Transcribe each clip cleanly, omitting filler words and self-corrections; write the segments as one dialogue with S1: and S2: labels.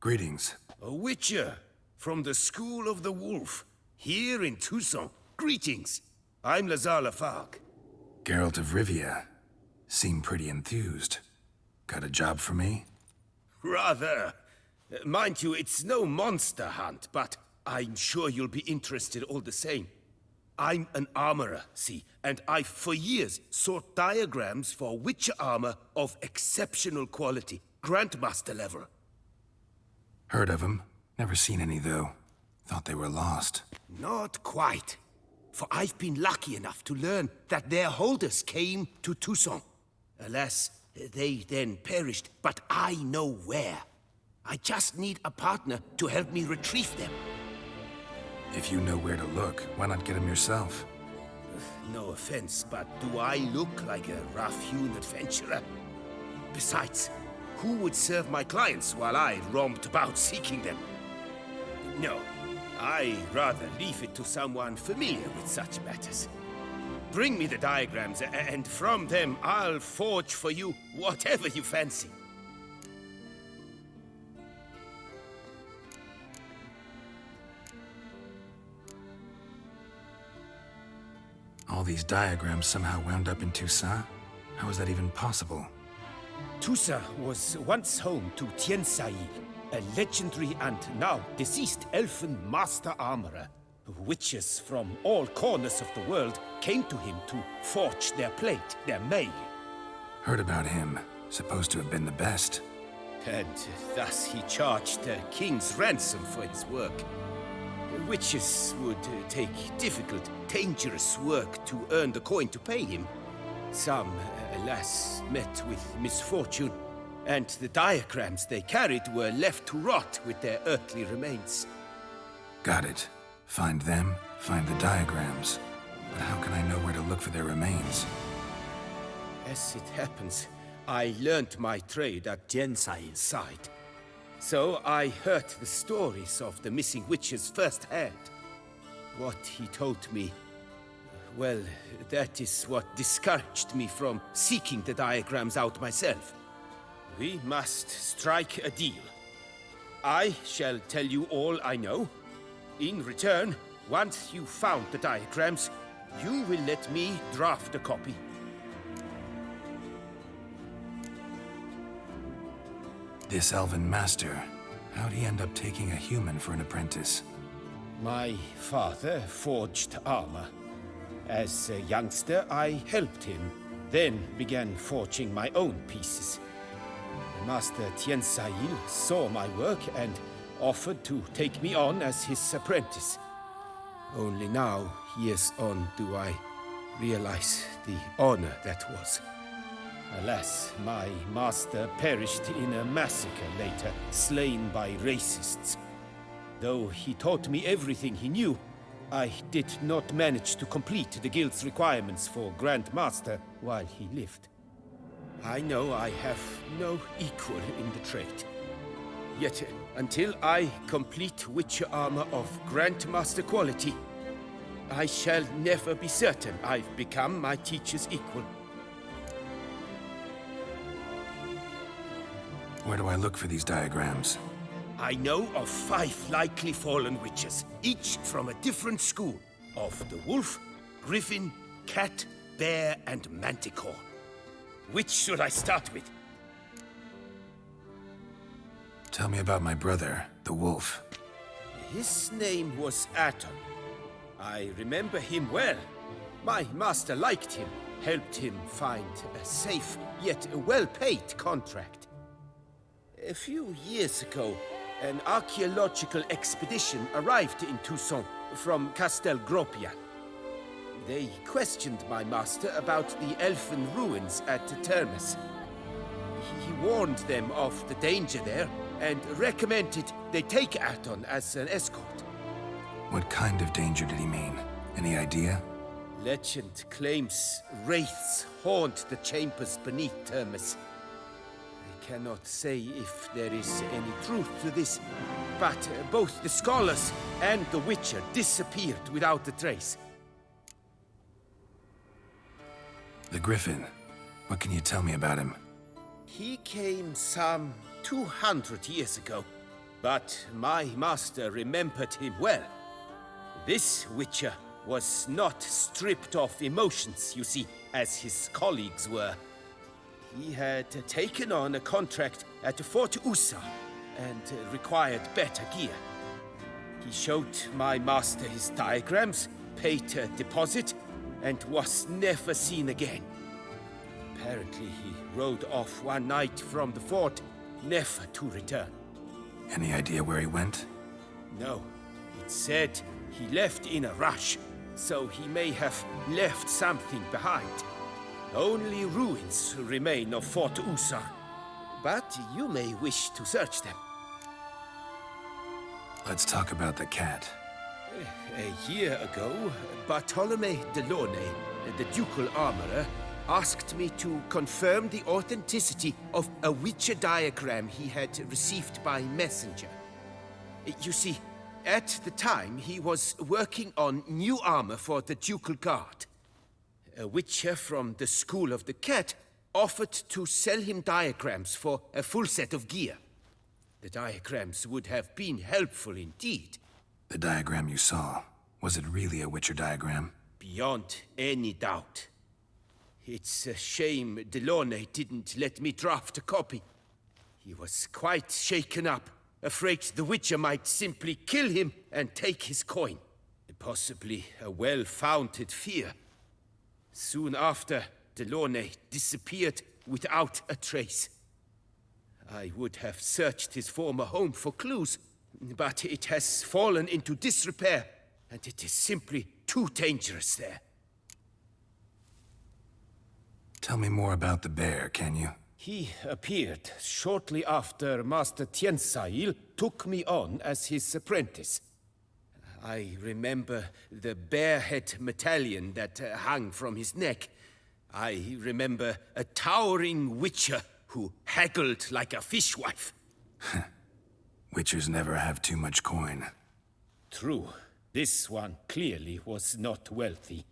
S1: Greetings.
S2: A witcher from the School of the Wolf, here in Tucson. Greetings. I'm Lazar Lafargue.
S1: Geralt of Rivia. Seem pretty enthused. Got a job for me?
S2: Rather. Mind you, it's no monster hunt, but I'm sure you'll be interested all the same. I'm an armorer, see, and I've for years sought diagrams for witcher armor of exceptional quality, Grandmaster level.
S1: Heard of them. Never seen any, though. Thought they were lost.
S2: Not quite. For I've been lucky enough to learn that their holders came to Tucson. Alas, they then perished, but I know where. I just need a partner to help me retrieve them.
S1: If you know where to look, why not get them yourself?
S2: No offense, but do I look like a rough-hewn adventurer? Besides, who would serve my clients while I romped about seeking them? No, I'd rather leave it to someone familiar with such matters. Bring me the diagrams, and from them I'll forge for you whatever you fancy.
S1: All these diagrams somehow wound up in Tucson? How is that even possible?
S2: Tucson was once home to Tiensail, a legendary and now deceased elfin master armorer. Witches from all corners of the world came to him to forge their plate, their mail.
S1: Heard about him. Supposed to have been the best.
S2: And thus he charged a king's ransom for his work. Witches would take difficult, dangerous work to earn the coin to pay him. Some, alas, met with misfortune, and the diagrams they carried were left to rot with their earthly remains.
S1: Got it. Find them, find the diagrams. But how can I know where to look for their remains?
S2: As it happens, I learned my trade at Jensail's side. So I heard the stories of the missing witches firsthand. What he told me, well, that is what discouraged me from seeking the diagrams out myself. We must strike a deal. I shall tell you all I know. In return, once you've found the diagrams, you will let me draft a copy.
S1: This elven master, how'd he end up taking a human for an apprentice?
S2: My father forged armor. As a youngster, I helped him, then began forging my own pieces. Master Tiensail saw my work and offered to take me on as his apprentice. Only now, years on, do I realize the honor that was. Alas, my master perished in a massacre later, slain by racists. Though he taught me everything he knew, I did not manage to complete the guild's requirements for Grand Master while he lived. I know I have no equal in the trade. Yet, until I complete Witcher armor of Grandmaster quality, I shall never be certain I've become my teacher's equal.
S1: Where do I look for these diagrams?
S2: I know of 5 likely fallen witches, each from a different school of the wolf, griffin, cat, bear, and manticore. Which should I start with?
S1: Tell me about my brother, the wolf.
S2: His name was Aton. I remember him well. My master liked him, helped him find a safe, yet well-paid contract. A few years ago, an archaeological expedition arrived in Tucson from Castel Gropia. They questioned my master about the elfin ruins at Termes. He warned them of the danger there and recommended they take Aton as an escort.
S1: What kind of danger did he mean? Any idea?
S2: Legend claims wraiths haunt the chambers beneath Termes. I cannot say if there is any truth to this, but both the scholars and the Witcher disappeared without a trace.
S1: The Griffin. What can you tell me about him?
S2: He came some 200 years ago. But my master remembered him well. This Witcher was not stripped of emotions, you see, as his colleagues were. He had taken on a contract at Fort Usa and required better gear. He showed my master his diagrams, paid a deposit, and was never seen again. Apparently, he rode off one night from the fort, never to return.
S1: Any idea where he went?
S2: No, it said he left in a rush, so he may have left something behind. Only ruins remain of Fort Usa, but you may wish to search them.
S1: Let's talk about the cat.
S2: A year ago, Bartolome de Launay, the ducal armorer, asked me to confirm the authenticity of a Witcher diagram he had received by messenger. You see, at the time he was working on new armor for the ducal guard. A Witcher from the School of the Cat offered to sell him diagrams for a full set of gear. The diagrams would have been helpful indeed.
S1: The diagram you saw, was it really a Witcher diagram?
S2: Beyond any doubt. It's a shame Delaunay didn't let me draft a copy. He was quite shaken up, afraid the Witcher might simply kill him and take his coin. Possibly a well-founded fear. Soon after, Delaunay disappeared without a trace. I would have searched his former home for clues, but it has fallen into disrepair, and it is simply too dangerous there.
S1: Tell me more about the bear, can you?
S2: He appeared shortly after Master Tiensail took me on as his apprentice. I remember the bear-head medallion that hung from his neck. I remember a towering Witcher who haggled like a fishwife.
S1: Witchers never have too much coin.
S2: True. This one clearly was not wealthy.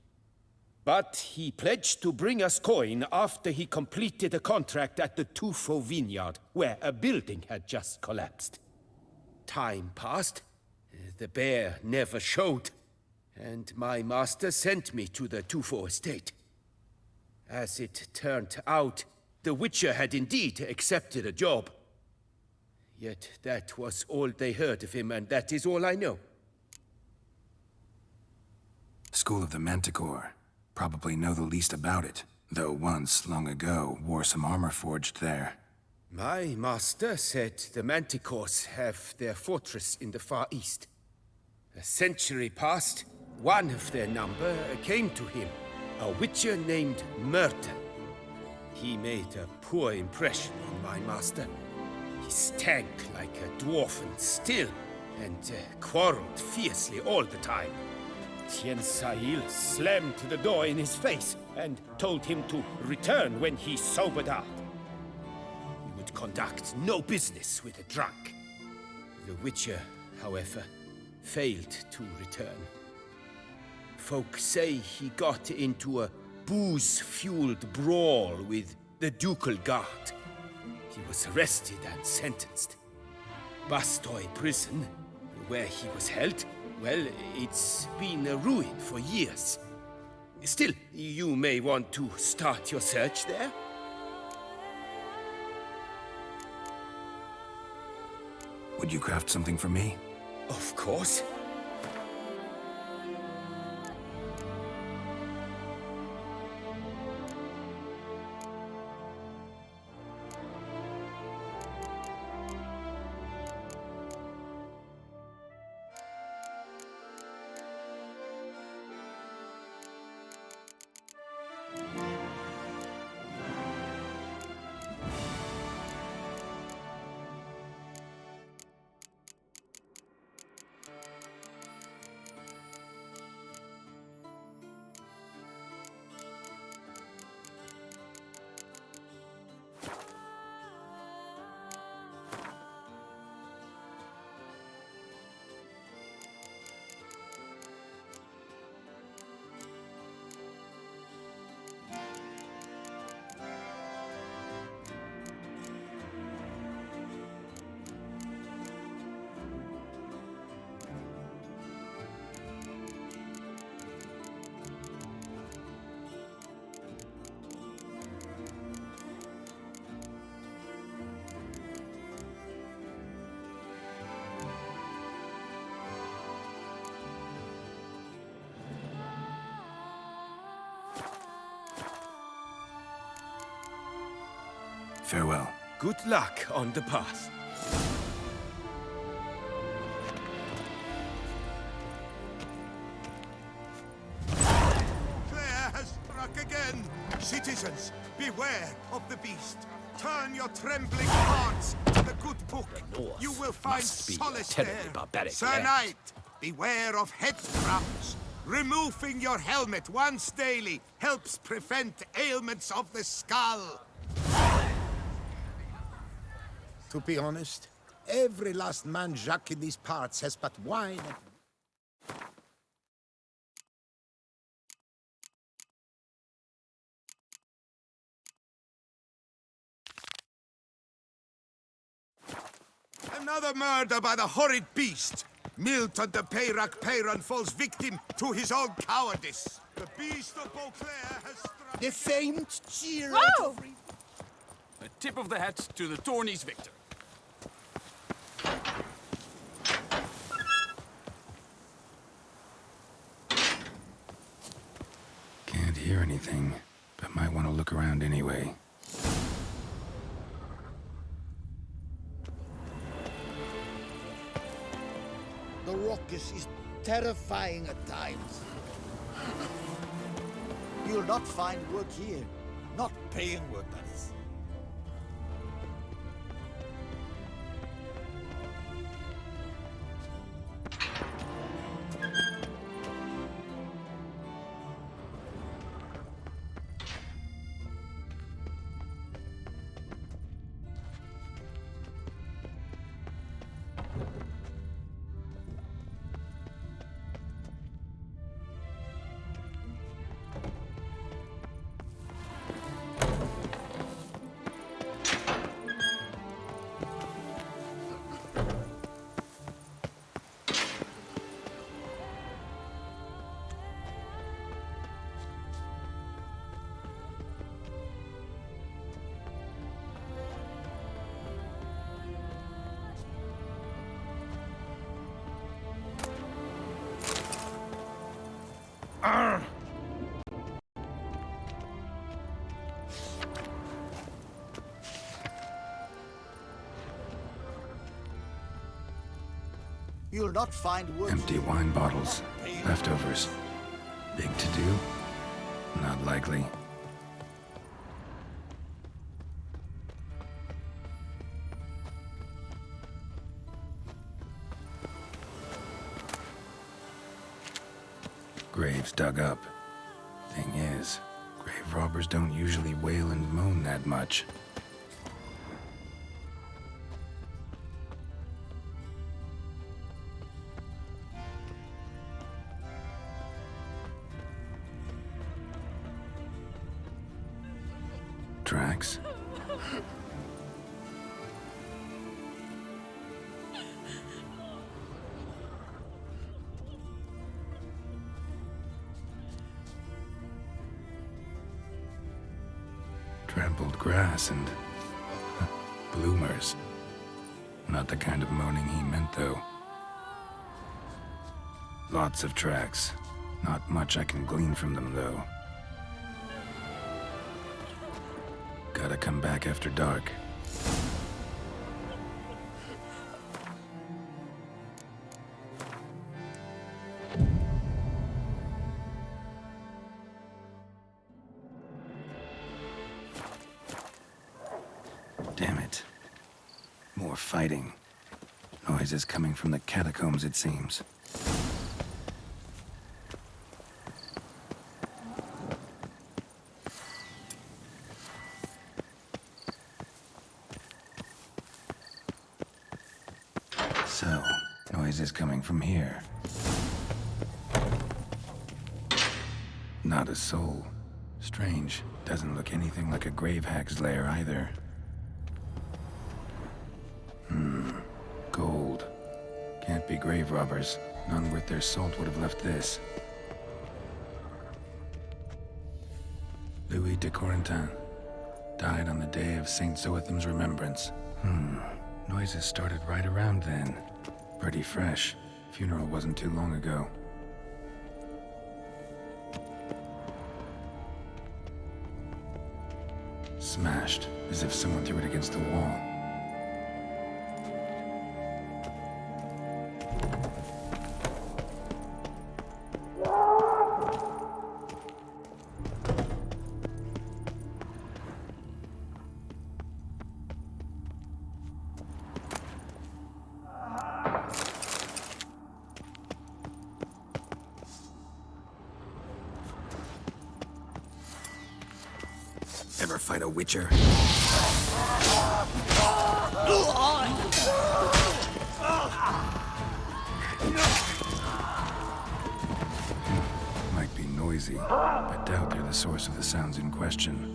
S2: But he pledged to bring us coin after he completed a contract at the Tufo vineyard, where a building had just collapsed. Time passed. The bear never showed, and my master sent me to the Tufo estate. As it turned out, the Witcher had indeed accepted a job. Yet that was all they heard of him, and that is all I know.
S1: School of the Manticore. Probably know the least about it, though once, long ago, wore some armor forged there.
S2: My master said the Manticores have their fortress in the Far East. A century passed, one of their number came to him, a Witcher named Merton. He made a poor impression on my master. He stank like a dwarfen still, and quarreled fiercely all the time. Tiensail slammed the door in his face and told him to return when he sobered up. He would conduct no business with a drunk. The Witcher, however, failed to return. Folk say he got into a booze-fueled brawl with the ducal guard. He was arrested and sentenced. Bastoy prison, where he was held, well, it's been a ruin for years. Still, you may want to start your search there.
S1: Would you craft something for me?
S2: Of course.
S1: Farewell.
S2: Good luck on the path.
S3: Claire has struck again. Citizens, beware of the beast. Turn your trembling hearts to the good book.
S2: North
S3: You will find
S2: must be a
S3: solace
S2: terribly
S3: there.
S2: barbaric
S3: Sir
S2: land.
S3: Knight, beware of head cramps. Removing your helmet once daily helps prevent ailments of the skull. To be honest, every last man Jacques in these parts has but wine and... Another murder by the horrid beast! Milton de Peyrac Peyron falls victim to his own cowardice. The beast of Beauclair has struck... The famed cheer...
S4: Whoa!
S5: A tip of the hat to the Tourneys victor.
S1: Can't hear anything, but might want to look around anyway.
S3: The raucous is terrifying at times. You'll not find work here. Not paying work, that is. You'll not find work.
S1: Empty wine bottles. Leftovers. Big to do? Not likely. Graves dug up. Thing is, grave robbers don't usually wail and moan that much. Tracks? Trampled grass and bloomers. Not the kind of moaning he meant, though. Lots of tracks. Not much I can glean from them, though. Gotta come back after dark. Damn it. More fighting. Noises coming from the catacombs, it seems. So, noises coming from here. Not a soul. Strange. Doesn't look anything like a grave hag's lair either. Gold. Can't be grave robbers. None worth their salt would have left this. Louis de Corentin. Died on the day of Saint Zoetham's remembrance. Noises started right around then. Pretty fresh. Funeral wasn't too long ago. Smashed, as if someone threw it against the wall. Ever fight a witcher? Might be noisy, but doubt they're the source of the sounds in question.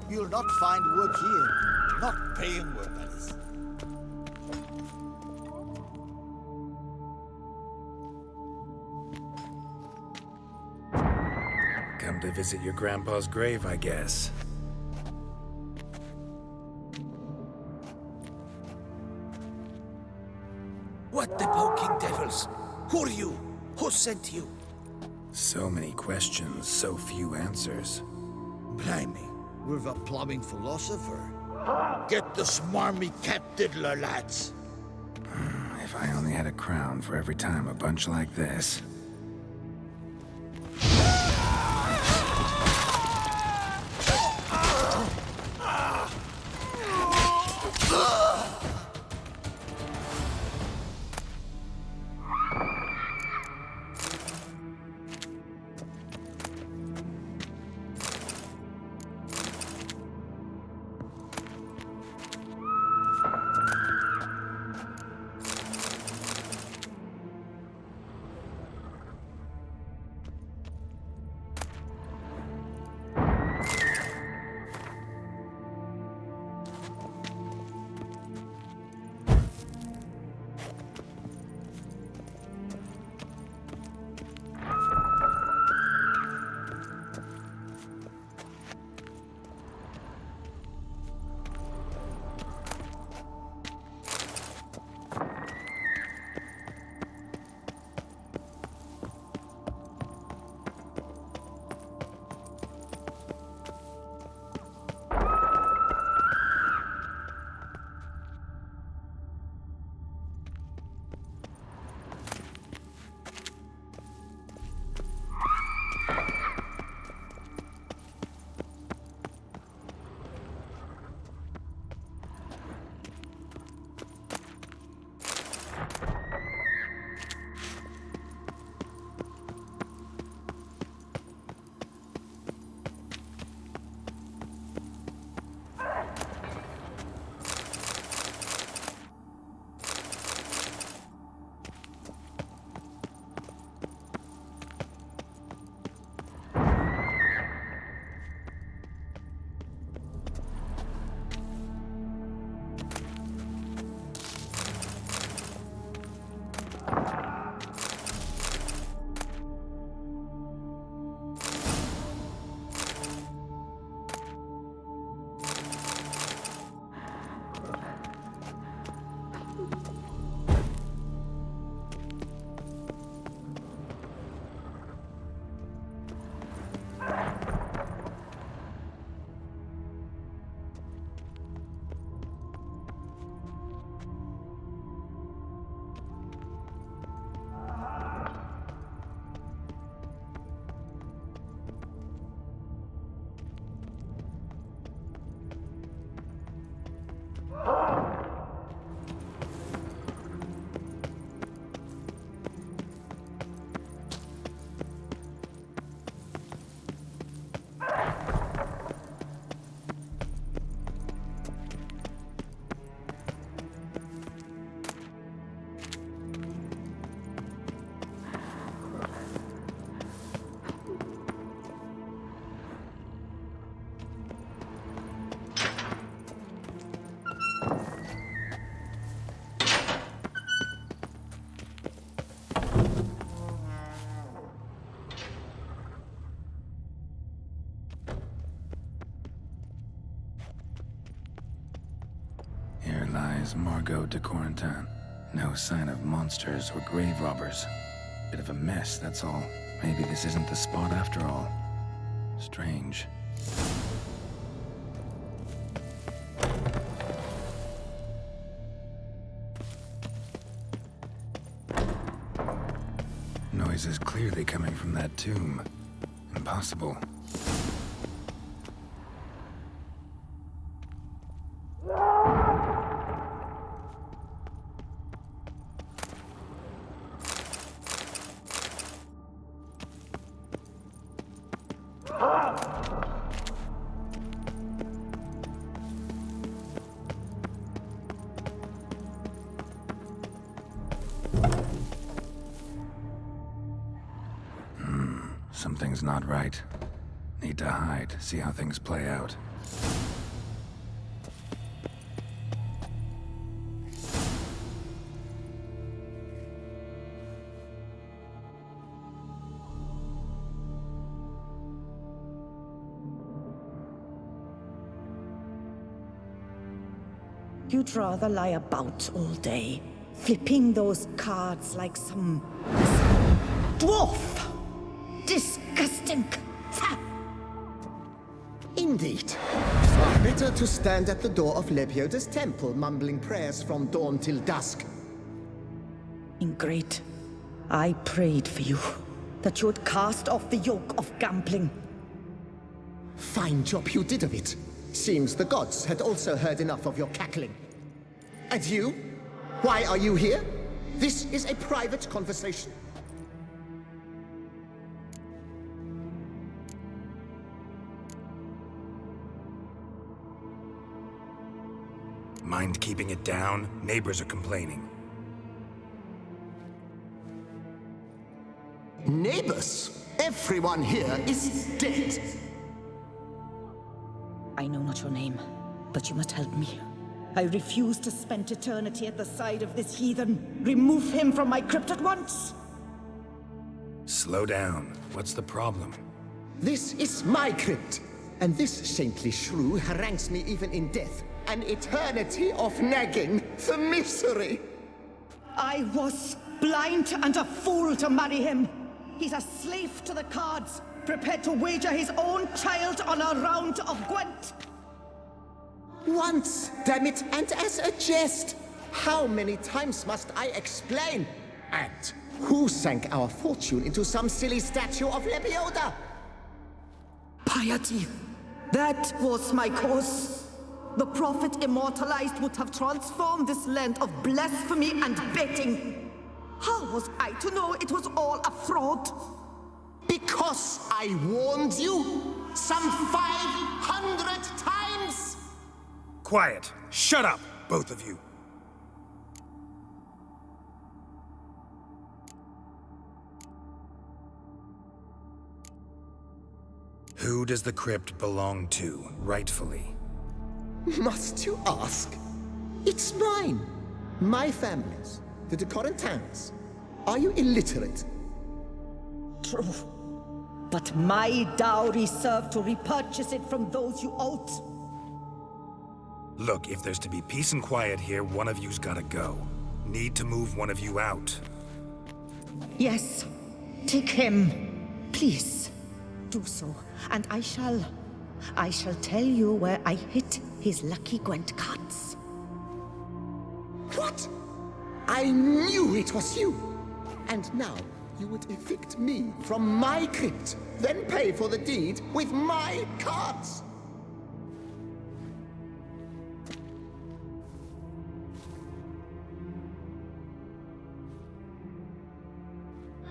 S4: You'll not find wood here. Not paying wood, that is.
S1: Come to visit your grandpa's grave, I guess.
S4: What the poking devils? Who are you? Who sent you?
S1: So many questions, so few answers.
S4: Blimey, we're the plumbing philosopher. Get the smarmy cat diddler, lads.
S1: If I only had a crown for every time a bunch like this. Here lies Margot de Corentin. No sign of monsters or grave robbers. Bit of a mess, that's all. Maybe this isn't the spot after all. Strange. Noise is clearly coming from that tomb. Impossible. Something's not right. Need to hide, see how things play out.
S6: You'd rather lie about all day, flipping those cards like some dwarf. Disgusting.
S7: Indeed. Far better to stand at the door of Lepioda's temple, mumbling prayers from dawn till dusk.
S6: Ingrate, I prayed for you, that you would cast off the yoke of gambling.
S7: Fine job you did of it. Seems the gods had also heard enough of your cackling. And you? Why are you here? This is a private conversation.
S1: Mind keeping it down? Neighbors are complaining.
S7: Neighbors? Everyone here is dead.
S6: I know not your name, but you must help me. I refuse to spend eternity at the side of this heathen. Remove him from my crypt at once!
S1: Slow down. What's the problem?
S7: This is my crypt, and this saintly shrew harangues me even in death. An eternity of nagging, the misery!
S6: I was blind and a fool to marry him. He's a slave to the cards, prepared to wager his own child on a round of Gwent.
S7: Once, damn it, and as a jest! How many times must I explain? And who sank our fortune into some silly statue of Lepioda?
S6: Piety. That was my cause. The prophet immortalized would have transformed this land of blasphemy and betting. How was I to know it was all a fraud?
S7: Because I warned you some 500 times!
S1: Quiet. Shut up, both of you. Who does the crypt belong to, rightfully?
S7: Must you ask? It's mine. My family's. The de Corentins. Are you illiterate?
S6: True. But my dowry served to repurchase it from those you owed.
S1: Look, if there's to be peace and quiet here, one of you's gotta go. Need to move one of you out.
S6: Yes. Take him. Please. Do so. And I shall tell you where I hid his lucky Gwent cards.
S7: What? I knew it was you! And now you would evict me from my crypt, then pay for the deed with my cards!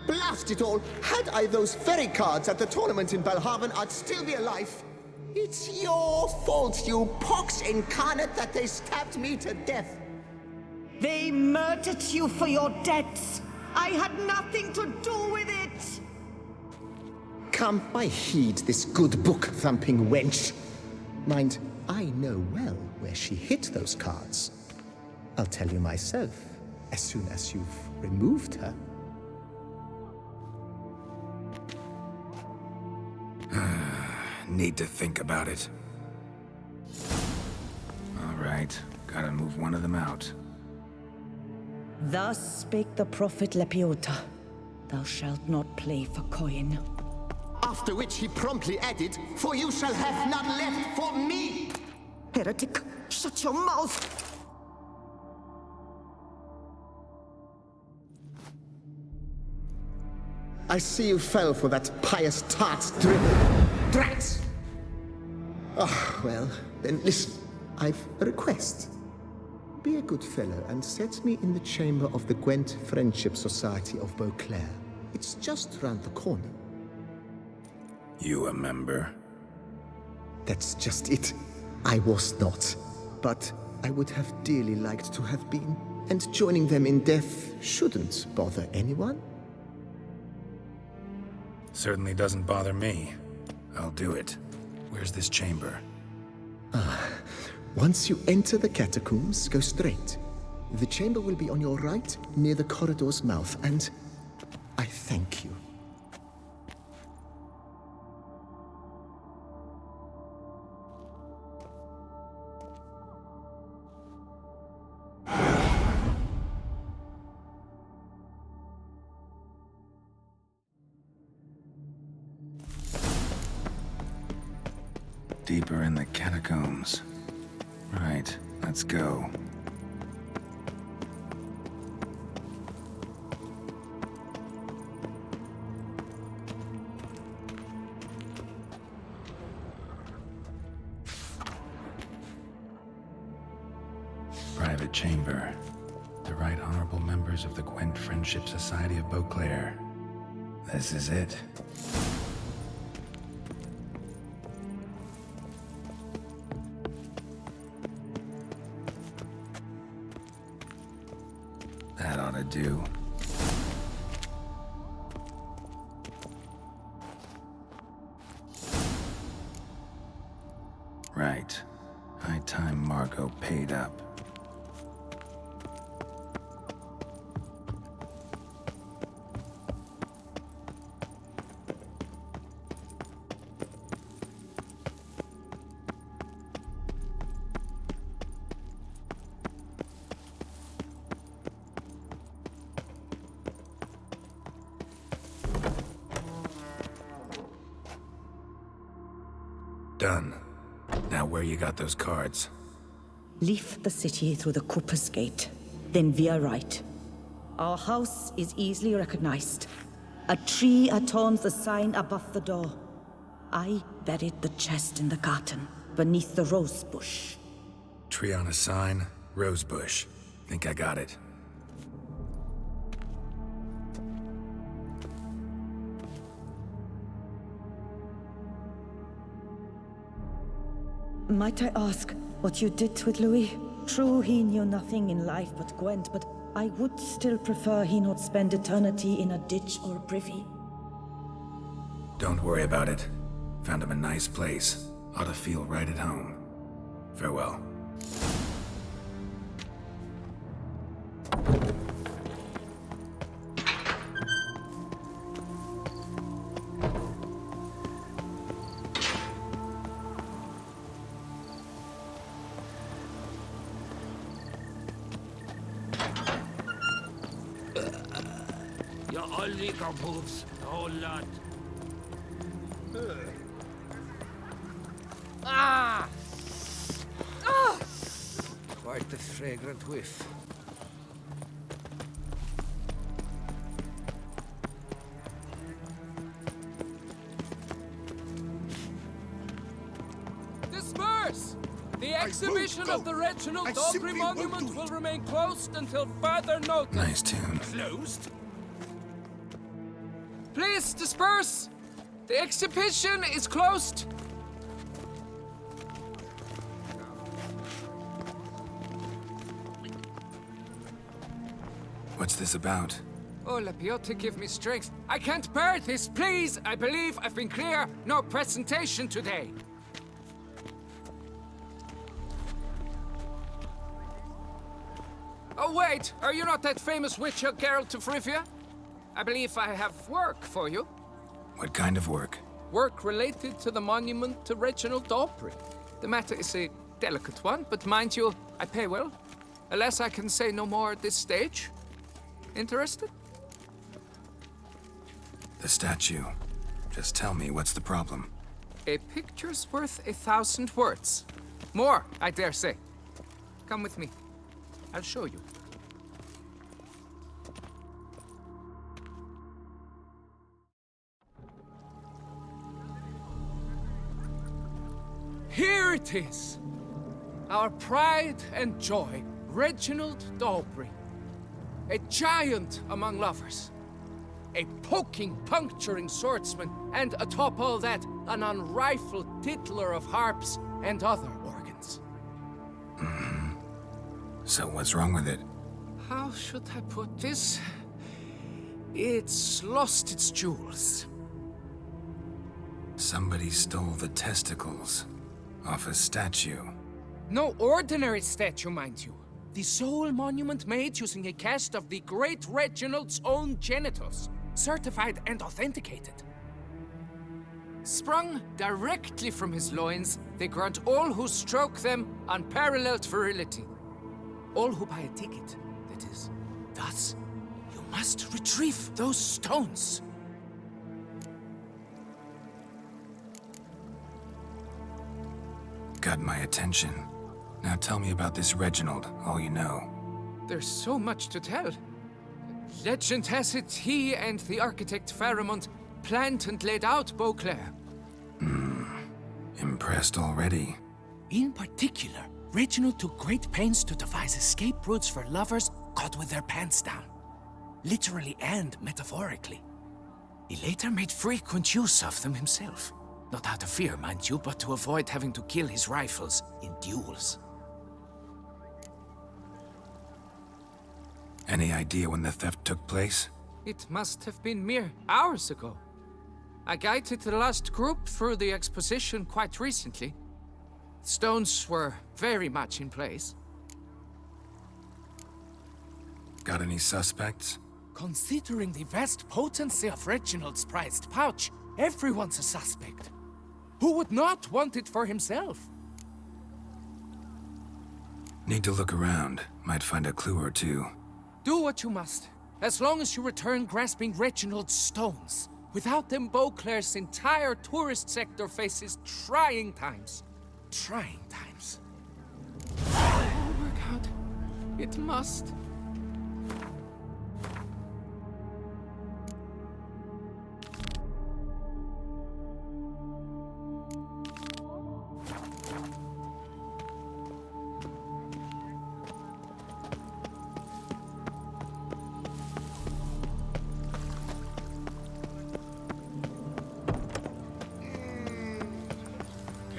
S7: Blast it all! Had I those very cards at the tournament in Belhaven, I'd still be alive. It's your fault, you pox incarnate, that they stabbed me to death.
S6: They murdered you for your debts. I had nothing to do with it.
S7: Come, I heed this good book-thumping wench. Mind, I know well where she hid those cards. I'll tell you myself, as soon as you've removed her.
S1: Need to think about it. All right, gotta move one of them out.
S6: Thus spake the prophet Lepiota. Thou shalt not play for coin.
S7: After which he promptly added, "For you shall have none left for me!"
S6: Heretic, shut your mouth!
S7: I see you fell for that pious tart's dribble. Drats! Ah, well, then listen. I've a request. Be a good fellow and set me in the chamber of the Gwent Friendship Society of Beauclair. It's just round the corner.
S1: You a member?
S7: That's just it. I was not. But I would have dearly liked to have been. And joining them in death shouldn't bother anyone.
S1: Certainly doesn't bother me. I'll do it. Where's this chamber?
S7: Once you enter the catacombs, go straight. The chamber will be on your right, near the corridor's mouth, and I thank you.
S1: Deeper in the catacombs. Right, let's go. Private chamber. The Right Honorable members of the Gwent Friendship Society of Beauclair. This is it. That ought to do. Right. High time Margot paid up. Done. Now where you got those cards?
S6: Leave the city through the Cooper's Gate, then veer right. Our house is easily recognized. A tree adorns the sign above the door. I buried the chest in the garden, beneath the rose bush.
S1: Tree on a sign, rose bush. Think I got it.
S6: Might I ask what you did with Louis? True, he knew nothing in life but Gwent, but I would still prefer he not spend eternity in a ditch or a privy.
S1: Don't worry about it. Found him a nice place. Ought to feel right at home. Farewell.
S8: Ja, all liquor boobs, the whole lot. Ah! Ah! Quite the fragrant whiff.
S5: Disperse! The exhibition
S3: go.
S5: of the Reginald
S3: I
S5: Daubry
S3: simply won't
S5: Monument
S3: do
S5: will
S3: it.
S5: remain closed until further notice.
S1: Nice tune.
S3: Closed?
S5: Please disperse! The exhibition is closed!
S1: What's this about?
S5: Oh, Lapiote, give me strength. I can't bear this, please! I believe I've been clear. No presentation today. Oh, wait! Are you not that famous witch, Geralt of Rivia? I believe I have work for you.
S1: What kind of work?
S5: Work related to the monument to Reginald Daubry. The matter is a delicate one, but mind you, I pay well. Alas, I can say no more at this stage. Interested?
S1: The statue. Just tell me, what's the problem?
S5: A picture's worth 1,000 words. More, I dare say. Come with me. I'll show you. Here it is! Our pride and joy, Reginald Daubry. A giant among lovers. A poking, puncturing swordsman, and atop all that, an unrifled tittler of harps and other organs.
S1: So what's wrong with it?
S5: How should I put this? It's lost its jewels.
S1: Somebody stole the testicles off a statue.
S5: No ordinary statue, mind you. The sole monument made using a cast of the great Reginald's own genitals, certified and authenticated. Sprung directly from his loins, they grant all who stroke them unparalleled virility. All who buy a ticket, that is. Thus, you must retrieve those stones.
S1: Got my attention. Now tell me about this Reginald, all you know.
S5: There's so much to tell. Legend has it he and the architect Faramond planned and laid out Beauclair.
S1: Impressed already?
S5: In particular, Reginald took great pains to devise escape routes for lovers caught with their pants down. Literally and metaphorically. He later made frequent use of them himself. Not out of fear, mind you, but to avoid having to kill his rifles in duels.
S1: Any idea when the theft took place?
S5: It must have been mere hours ago. I guided the last group through the exposition quite recently. Stones were very much in place.
S1: Got any suspects?
S5: Considering the vast potency of Reginald's prized pouch, everyone's a suspect. Who would not want it for himself?
S1: Need to look around. Might find a clue or two.
S5: Do what you must, as long as you return grasping Reginald's stones. Without them, Beauclair's entire tourist sector faces trying times. Trying times. It will work out. It must.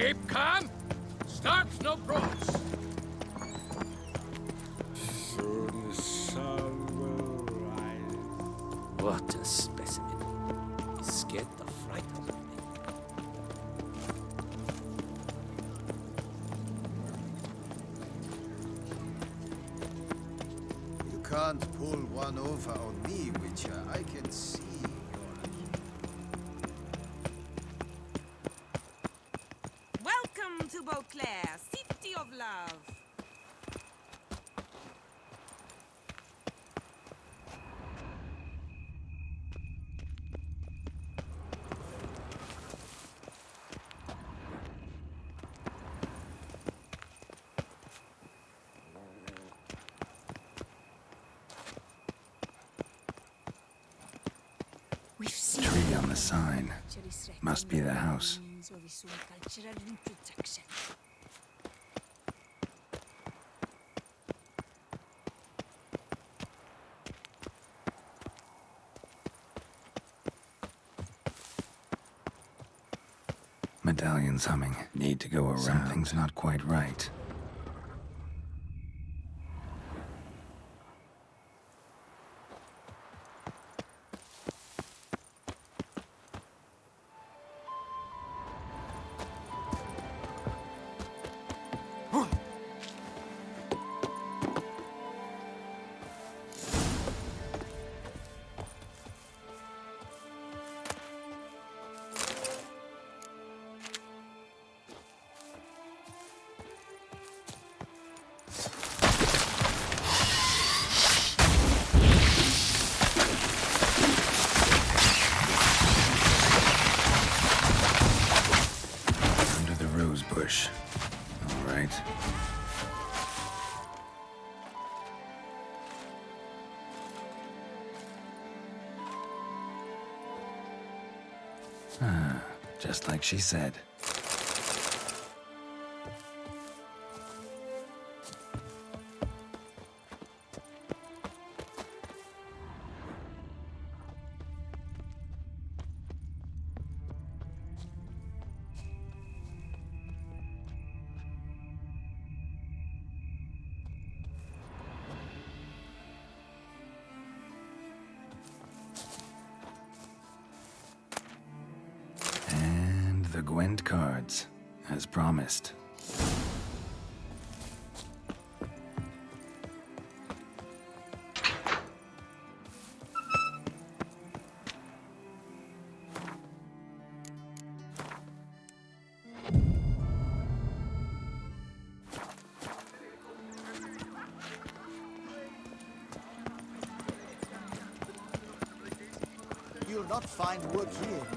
S8: Keep calm. Start no bros.
S4: Soon the sun will rise.
S5: What a specimen. He scared the fright out of me.
S3: You can't pull one over on me, Witcher. I can see
S9: Welcome to Beauclair, city of love.
S6: We've seen
S1: Tree on the sign. Must be the house. Medallion's humming. Need to go around. Something's not quite right. Under the rose bush. All right. Ah, just like she said. And the Gwent cards, as promised.
S4: You'll not find wood here.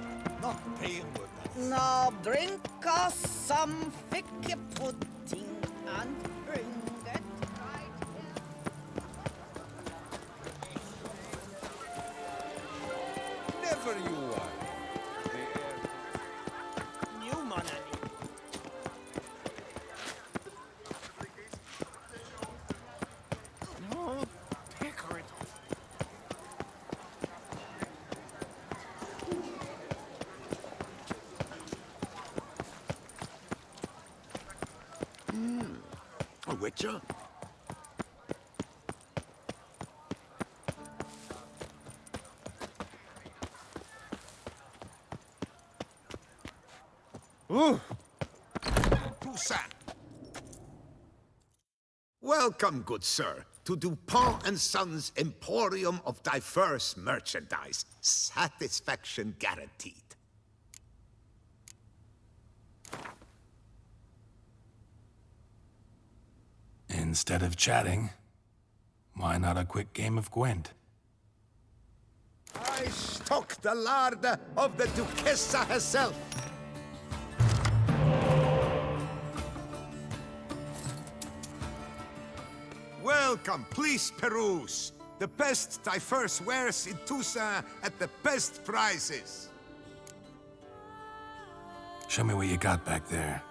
S4: Not paying wood.
S6: Now bring us some ficky pudding and bring it right here.
S4: Never you are.
S2: New money.
S8: No, pecker it off.
S3: A Witcher? Toussaint. Welcome, good sir, to Dupont and Sons' Emporium of diverse merchandise. Satisfaction guaranteed.
S1: Instead of chatting, why not a quick game of Gwent?
S3: I stock the larder of the Duchessa herself. Welcome, please peruse. The best diverse wares in Toussaint at the best prices.
S1: Show me what you got back there.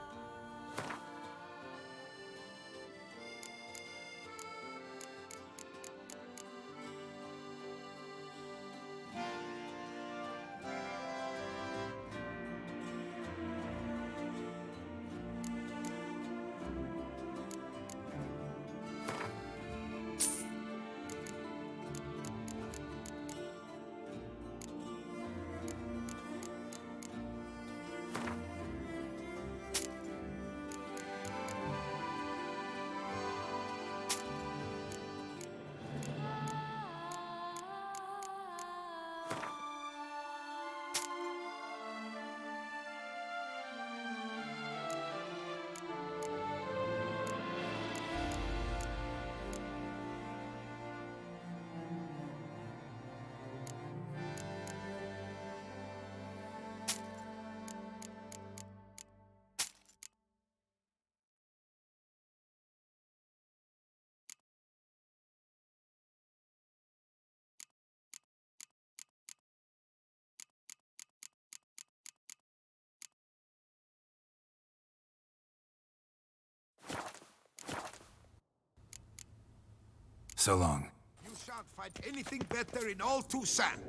S1: So long.
S3: You shan't find anything better in all Toussaint.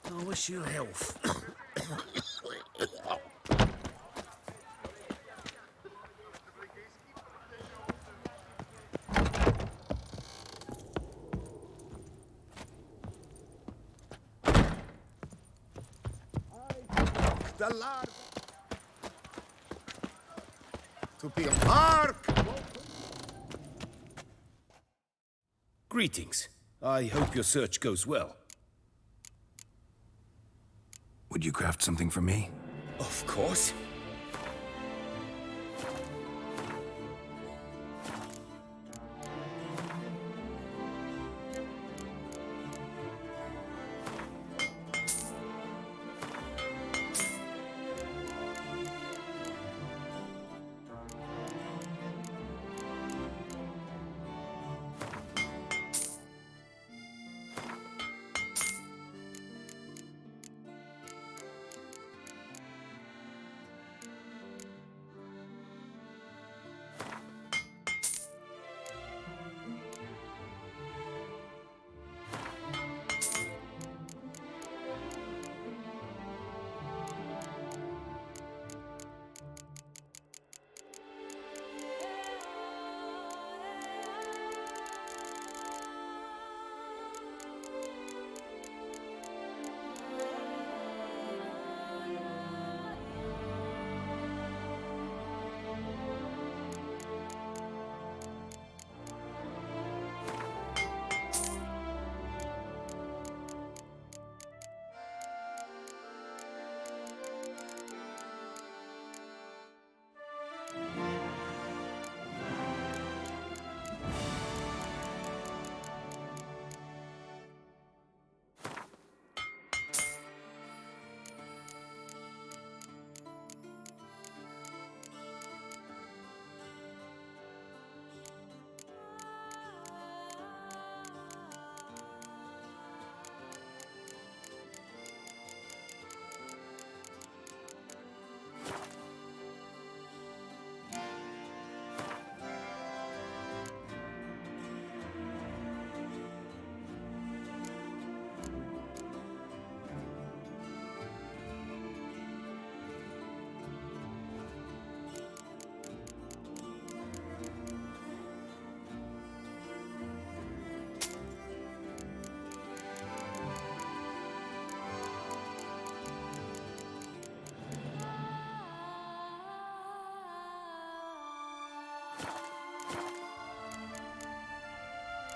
S8: I wish you health.
S3: The lark. To be a mark.
S2: Greetings. I hope your search goes well.
S1: Would you craft something for me?
S2: Of course.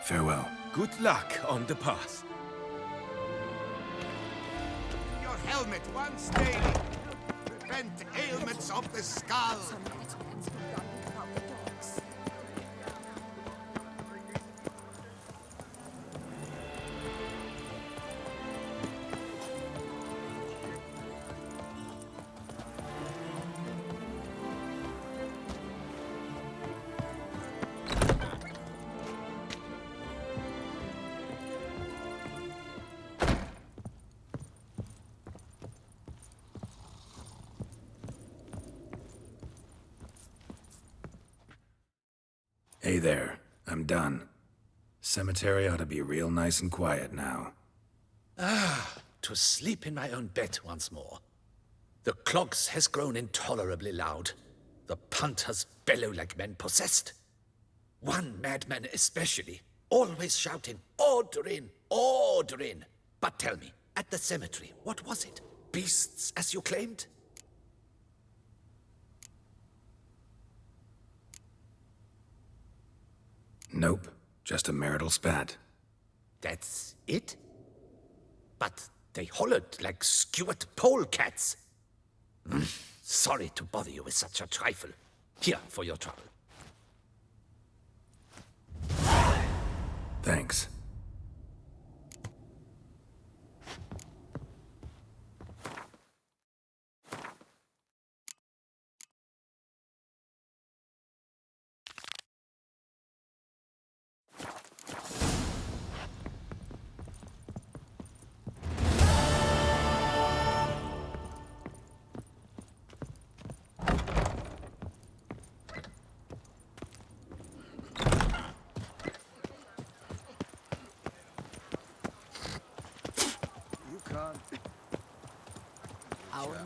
S1: Farewell.
S2: Good luck on the path.
S3: Your helmet once daily. Prevent ailments of the skull.
S1: Hey there. I'm done. Cemetery ought to be real nice and quiet now.
S5: To sleep in my own bed once more. The clogs has grown intolerably loud. The punters bellow like men possessed. One madman especially, always shouting, "Order in! Order in!" But tell me, at the cemetery, what was it? Beasts, as you claimed?
S1: Nope. Just a marital spat.
S5: That's it? But they hollered like skewered polecats. Sorry to bother you with such a trifle. Here for your trouble.
S1: Thanks.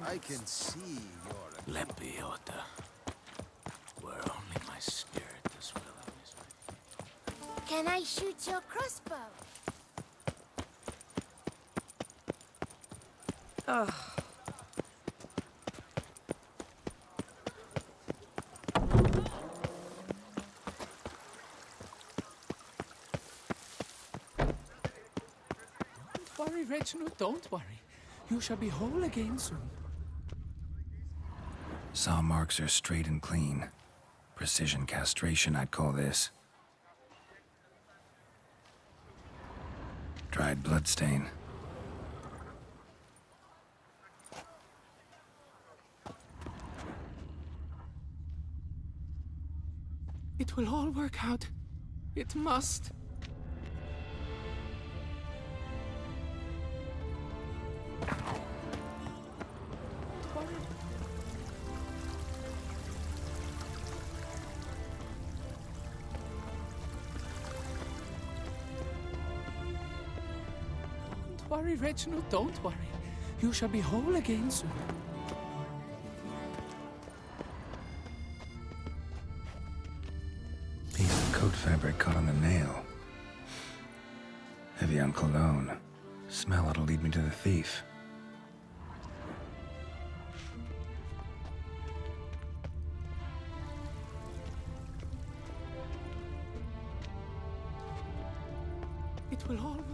S3: I can see your...
S8: Lepiota. Were only my spirit as willing.
S10: Can I shoot your crossbow?
S5: Don't worry, Reginald, don't worry. You shall be whole again soon.
S1: Saw marks are straight and clean. Precision castration, I'd call this. Dried bloodstain.
S5: It will all work out. It must. Don't worry. Don't worry, Reginald, don't worry. You shall be whole again soon.
S1: Piece of coat fabric caught on the nail. Heavy on cologne. Smell it'll lead me to the thief.
S5: It will all work.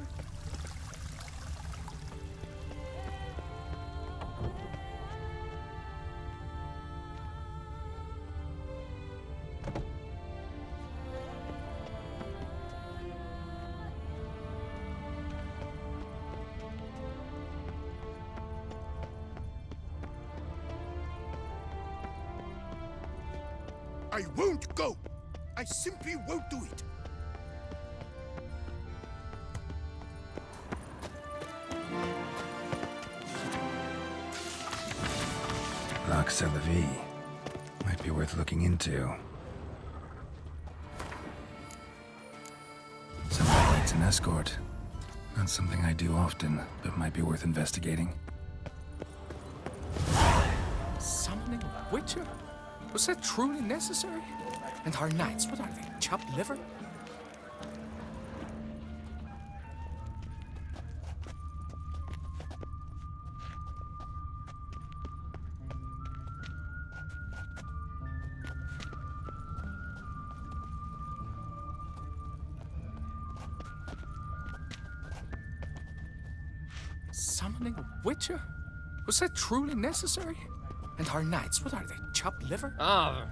S3: I won't go! I simply won't do it!
S1: Lox a la vie. Might be worth looking into. Somebody needs an escort. Not something I do often, but might be worth investigating.
S5: Summoning a witcher? Was that truly necessary? And our knights, what are they, chopped liver? Summoning a witcher? Was that truly necessary? And our knights, what are they, chopped liver?
S8: Ah,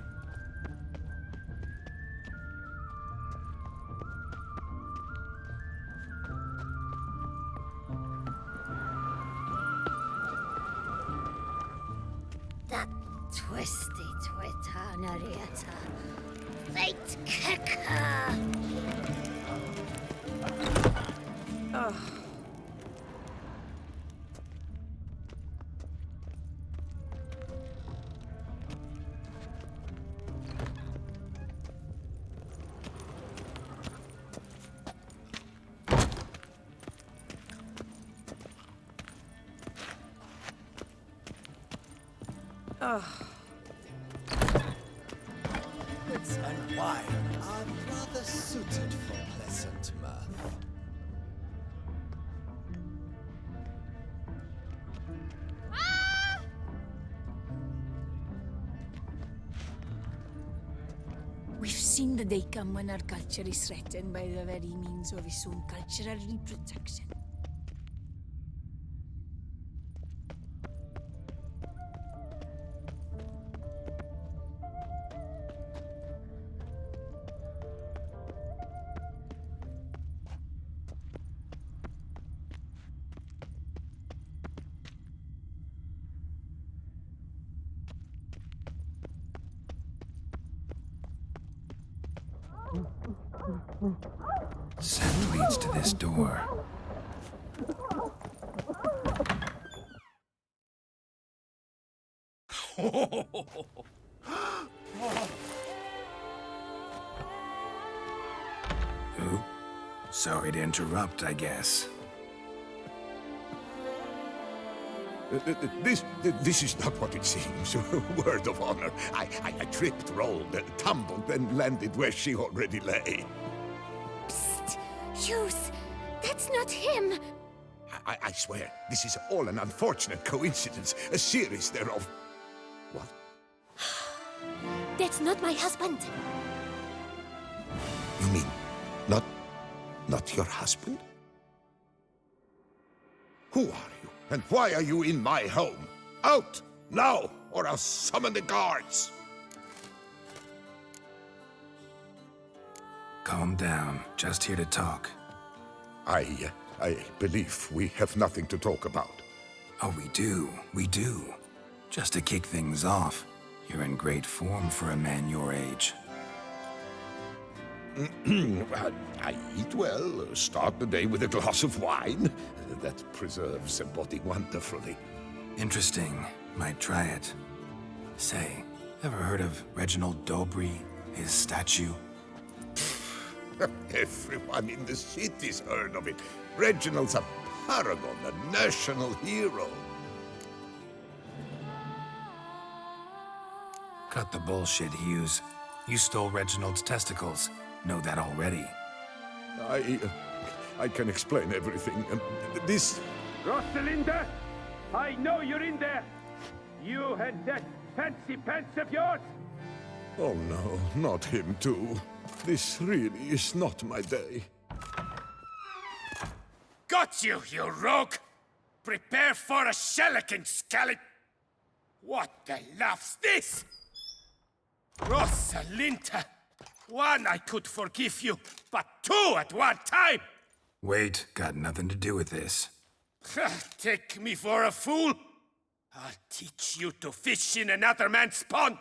S10: That twisty twitanariata. Fate kicker!
S4: Wits and wine are rather suited for pleasant mirth.
S10: We've seen the day come when our culture is threatened by the very means of its own cultural reproduction.
S1: Scent leads to this door. Who? Sorry to interrupt, I guess.
S3: This is not what it seems. Word of honor. I tripped, rolled, tumbled, and landed where she already lay.
S10: Psst! Hughes! That's not him!
S3: I swear, this is all an unfortunate coincidence. A series thereof. What?
S10: That's not my husband.
S3: You mean, not your husband? Who are you, and why are you in my home? Out, now, or I'll summon the guards!
S1: Calm down. Just here to talk.
S3: I believe we have nothing to talk about.
S1: Oh, we do. We do. Just to kick things off, you're in great form for a man your age.
S3: I eat well, start the day with a glass of wine. That preserves a body wonderfully.
S1: Interesting. Might try it. Say, ever heard of Reginald Dobry, his statue?
S3: Everyone in the city's heard of it. Reginald's a paragon, a national hero.
S1: Cut the bullshit, Hughes. You stole Reginald's testicles. Know that already.
S3: I can explain everything. This...
S11: Rosalinda, I know you're in there. You and that fancy pants of yours.
S3: Oh no, not him too. This really is not my day.
S2: Got you, you rogue! Prepare for a shellacking, scallop! What the laugh's this? Rosalinda! One, I could forgive you, but two at one time!
S1: Wait, got nothing to do with this.
S2: Take me for a fool? I'll teach you to fish in another man's pond!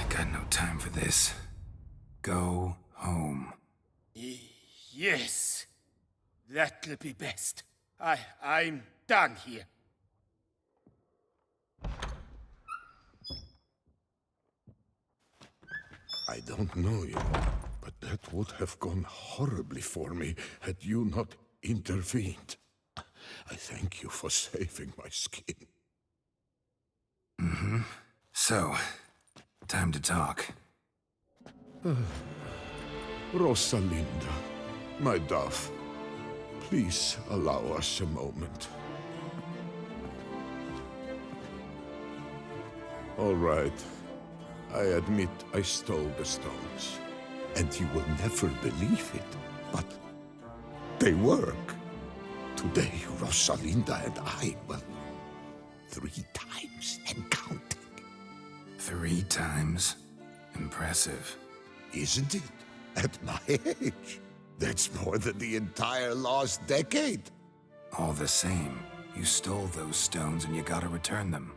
S1: Got no time for this. Go home.
S2: Yes. That'll be best. I'm done here.
S3: I don't know you, but that would have gone horribly for me had you not intervened. I thank you for saving my skin.
S1: Mm-hmm. So, time to talk.
S3: Rosalinda, my dove, please allow us a moment. All right. I admit I stole the stones. And you will never believe it, but they work. Today, Rosalinda and I, well, 3 times and counting.
S1: 3 times? Impressive.
S3: Isn't it? At my age. That's more than the entire last decade.
S1: All the same, you stole those stones and you gotta return them.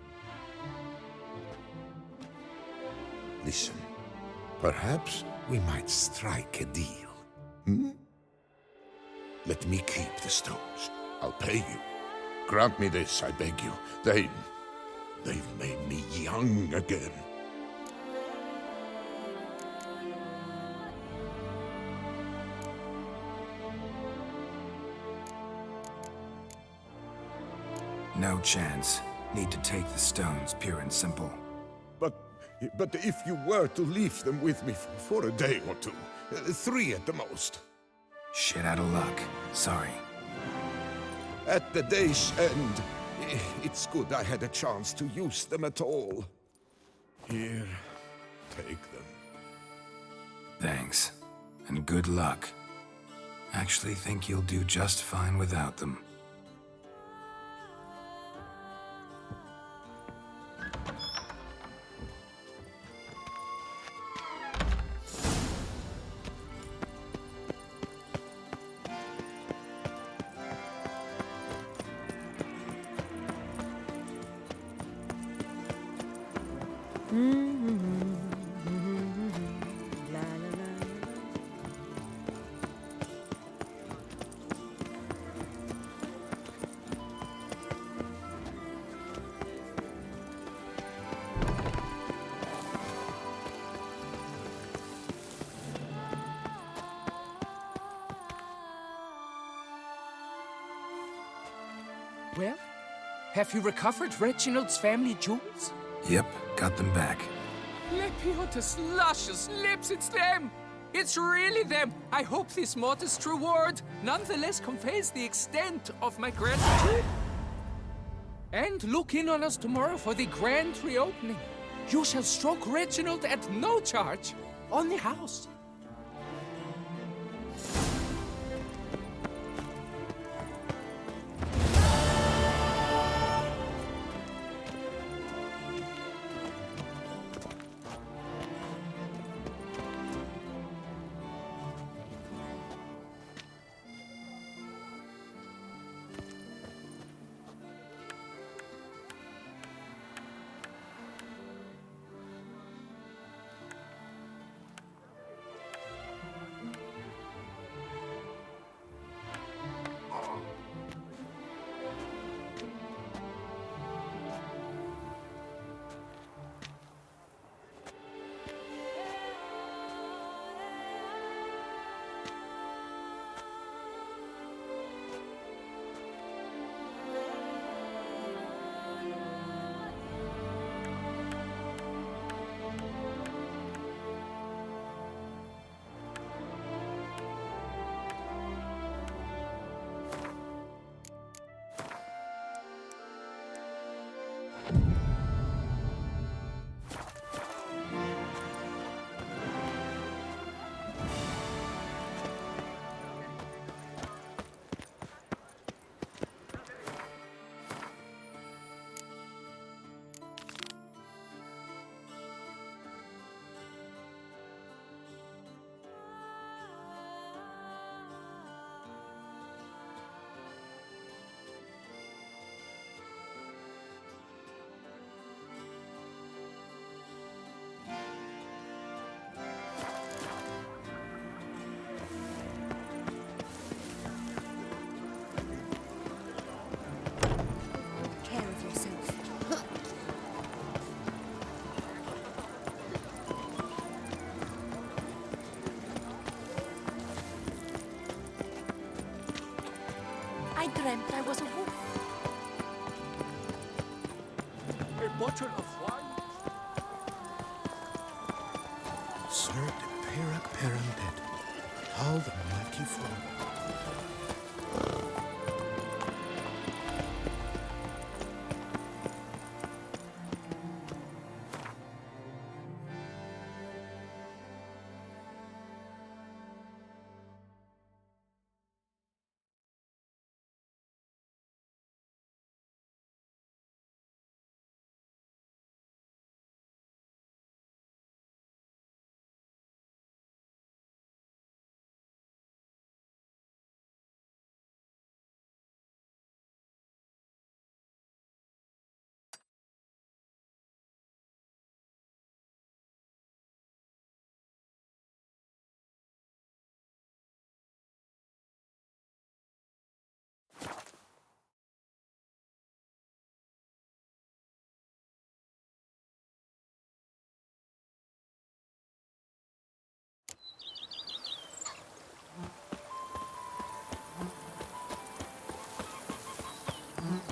S3: Listen, perhaps we might strike a deal. Hmm? Let me keep the stones. I'll pay you. Grant me this, I beg you. They've made me young again.
S1: No chance. Need to take the stones, pure and simple.
S3: But if you were to leave them with me for a day or 2, 3 at the most.
S1: Shit out of luck. Sorry.
S3: At the day's end, it's good I had a chance to use them at all. Here, take them.
S1: Thanks. And good luck. Actually think you'll do just fine without them.
S5: well? Have you recovered Reginald's family jewels?
S1: Yep, got them back.
S5: Lepiotus luscious lips, it's them! It's really them! I hope this modest reward nonetheless conveys the extent of my gratitude. And look in on us tomorrow for the grand reopening. You shall stroke Reginald at no charge on the house.
S10: I dreamt I was a wolf.
S8: A bottle of wine?
S12: Sir de Pera Perambed, how the mighty fall.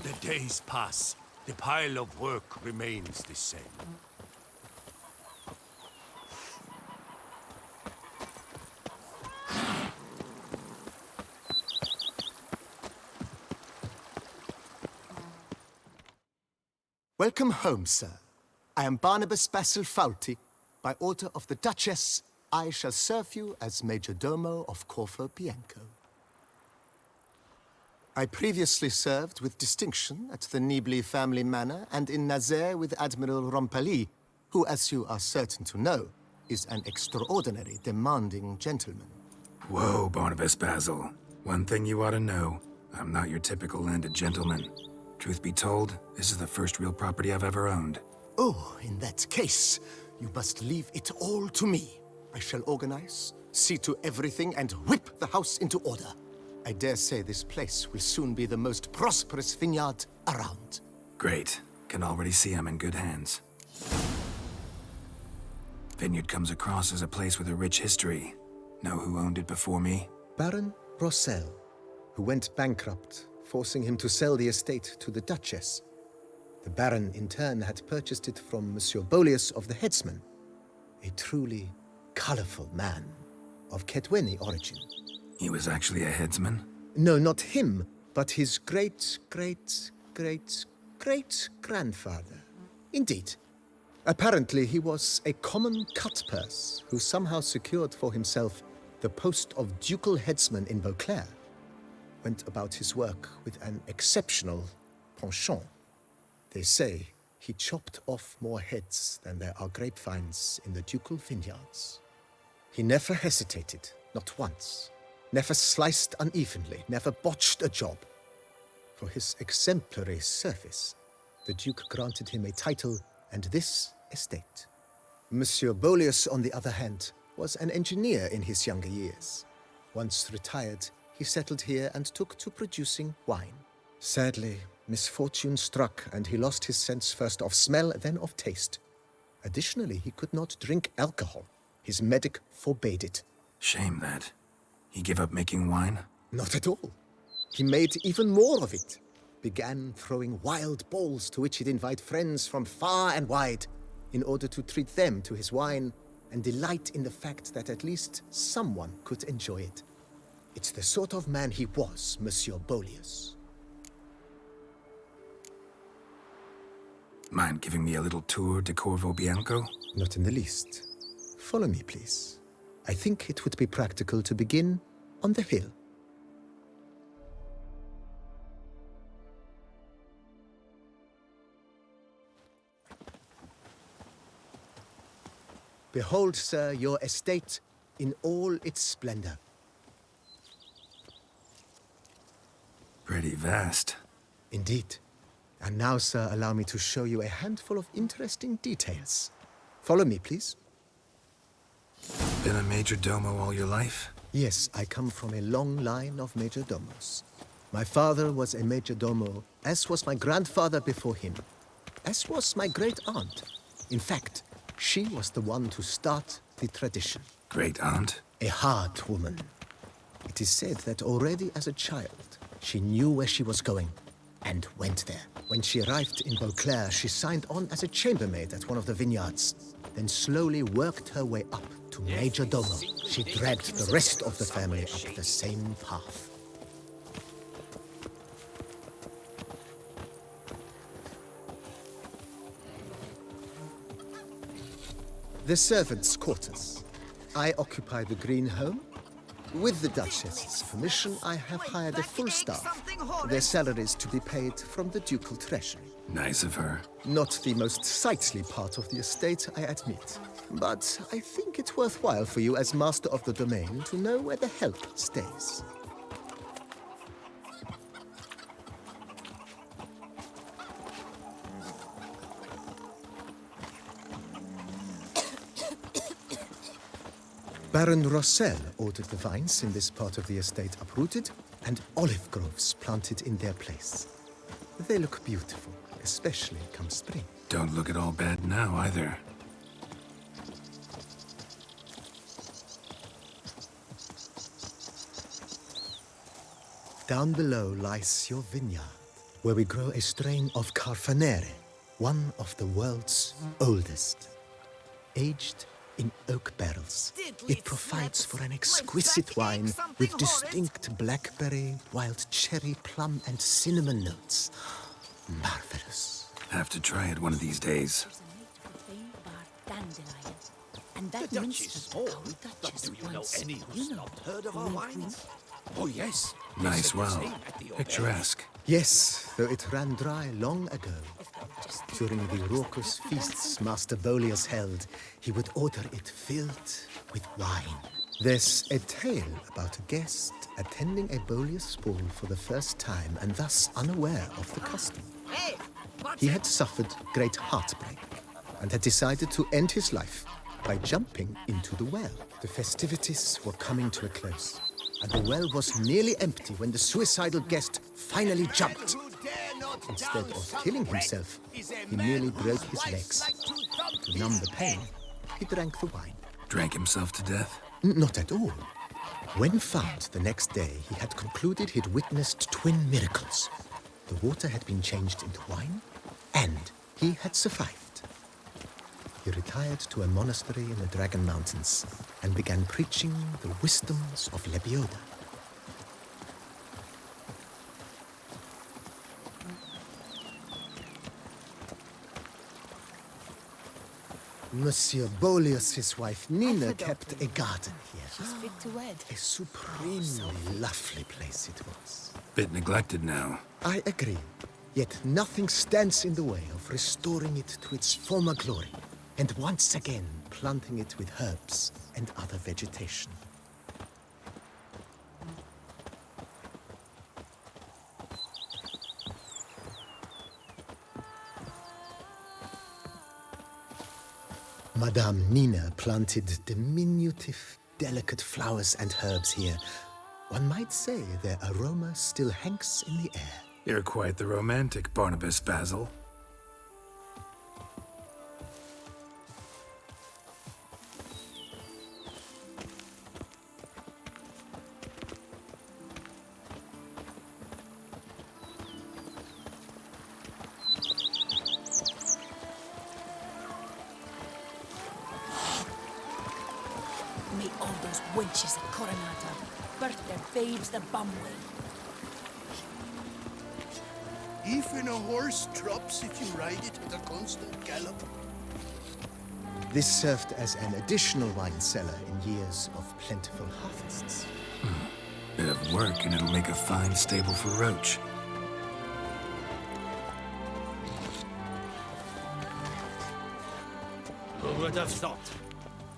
S8: The days pass. The pile of work remains the same.
S7: Welcome home, sir. I am Barnabas Basil Fawlty. By order of the Duchess, I shall serve you as Major Domo of Corfu Bianco. I previously served with distinction at the Nibli family manor and in Nazaire with Admiral Rompali, who, as you are certain to know, is an extraordinary demanding gentleman.
S1: Whoa, Barnabas Basil. One thing you ought to know. I'm not your typical landed gentleman. Truth be told, this is the first real property I've ever owned.
S7: Oh, in that case, you must leave it all to me. I shall organize, see to everything, and whip the house into order. I dare say this place will soon be the most prosperous vineyard around.
S1: Great. Can already see I'm in good hands. Vineyard comes across as a place with a rich history. Know who owned it before me?
S7: Baron Rossel, who went bankrupt forcing him to sell the estate to the Duchess. The Baron, in turn, had purchased it from Monsieur Bolius of the Headsman, a truly colorful man of Ketweni origin.
S1: He was actually a headsman?
S7: No, not him, but his great-great-great-great-grandfather. Indeed. Apparently, he was a common cut-purse who somehow secured for himself the post of ducal headsman in Beauclair. Went about his work with an exceptional penchant. They say he chopped off more heads than there are grapevines in the ducal vineyards. He never hesitated, not once. Never sliced unevenly, never botched a job. For his exemplary service, the Duke granted him a title and this estate. Monsieur Bolius, on the other hand, was an engineer in his younger years. Once retired, he settled here and took to producing wine. Sadly, misfortune struck and he lost his sense first of smell, then of taste. Additionally, he could not drink alcohol. His medic forbade it.
S1: Shame that. He gave up making wine?
S7: Not at all. He made even more of it. Began throwing wild balls to which he'd invite friends from far and wide in order to treat them to his wine and delight in the fact that at least someone could enjoy it. It's the sort of man he was, Monsieur Bolius.
S1: Mind giving me a little tour de Corvo Bianco?
S7: Not in the least. Follow me, please. I think it would be practical to begin on the hill. Behold, sir, your estate in all its splendor.
S1: Pretty vast.
S7: Indeed. And now, sir, allow me to show you a handful of interesting details. Follow me, please.
S1: Been a major domo all your life?
S7: Yes, I come from a long line of major domos. My father was a major domo, as was my grandfather before him, as was my great-aunt. In fact, she was the one to start the tradition.
S1: Great-aunt?
S7: A hard woman. It is said that already as a child, she knew where she was going and went there. When she arrived in Beauclair, she signed on as a chambermaid at one of the vineyards, then slowly worked her way up to major domo. She dragged the rest of the family up the same path. The servants' quarters. I occupy the green home. With the Duchess's permission, I have hired a full staff. Their salaries to be paid from the ducal treasury.
S1: Nice of her.
S7: Not the most sightly part of the estate, I admit. But I think it worthwhile for you as master of the domain to know where the help stays. Baron Rossel ordered the vines in this part of the estate uprooted and olive groves planted in their place. They look beautiful, especially come spring.
S1: Don't look at all bad now, either.
S7: Down below lies your vineyard, where we grow a strain of Carfanere, one of the world's oldest. Aged in oak barrels, it provides for an exquisite wine with distinct blackberry, wild cherry, plum, and cinnamon notes. Marvelous.
S1: Have to try it one of these days.
S10: And that
S4: The
S10: means
S4: Duchess
S10: that
S4: home?
S10: our Duchess
S4: Do you know
S10: wants,
S4: any who's not heard of our wines?
S2: Oh, yes.
S1: Nice well. Picturesque.
S7: Yes, though it ran dry long ago. During the raucous feasts Master Bolius held, he would order it filled with wine. There's a tale about a guest attending a Bolius ball for the first time and thus unaware of the custom. He had suffered great heartbreak and had decided to end his life by jumping into the well. The festivities were coming to a close, and the well was nearly empty when the suicidal guest finally jumped. Instead of killing himself, he merely broke his legs. To numb the pain, he drank the wine.
S1: Drank himself to death?
S7: Not at all. When found the next day, he had concluded he'd witnessed twin miracles. The water had been changed into wine, and he had survived. He retired to a monastery in the Dragon Mountains and began preaching the wisdoms of Lebioda. Monsieur Boleus's wife Nina kept a garden here.
S10: She's fit to wed.
S7: A supremely lovely place it was.
S1: Bit neglected now.
S7: I agree. Yet nothing stands in the way of restoring it to its former glory, and once again planting it with herbs and other vegetation. Madame Nina planted diminutive, delicate flowers and herbs here. One might say their aroma still hangs in the air.
S1: You're quite the romantic, Barnabas Basil.
S10: May all those wenches at Coronata birth their babes the bum way.
S12: Even a horse drops if you ride it at a constant gallop.
S7: This served as an additional wine cellar in years of plentiful harvests.
S1: Bit of work and it'll make a fine stable for Roach.
S8: Who would have thought?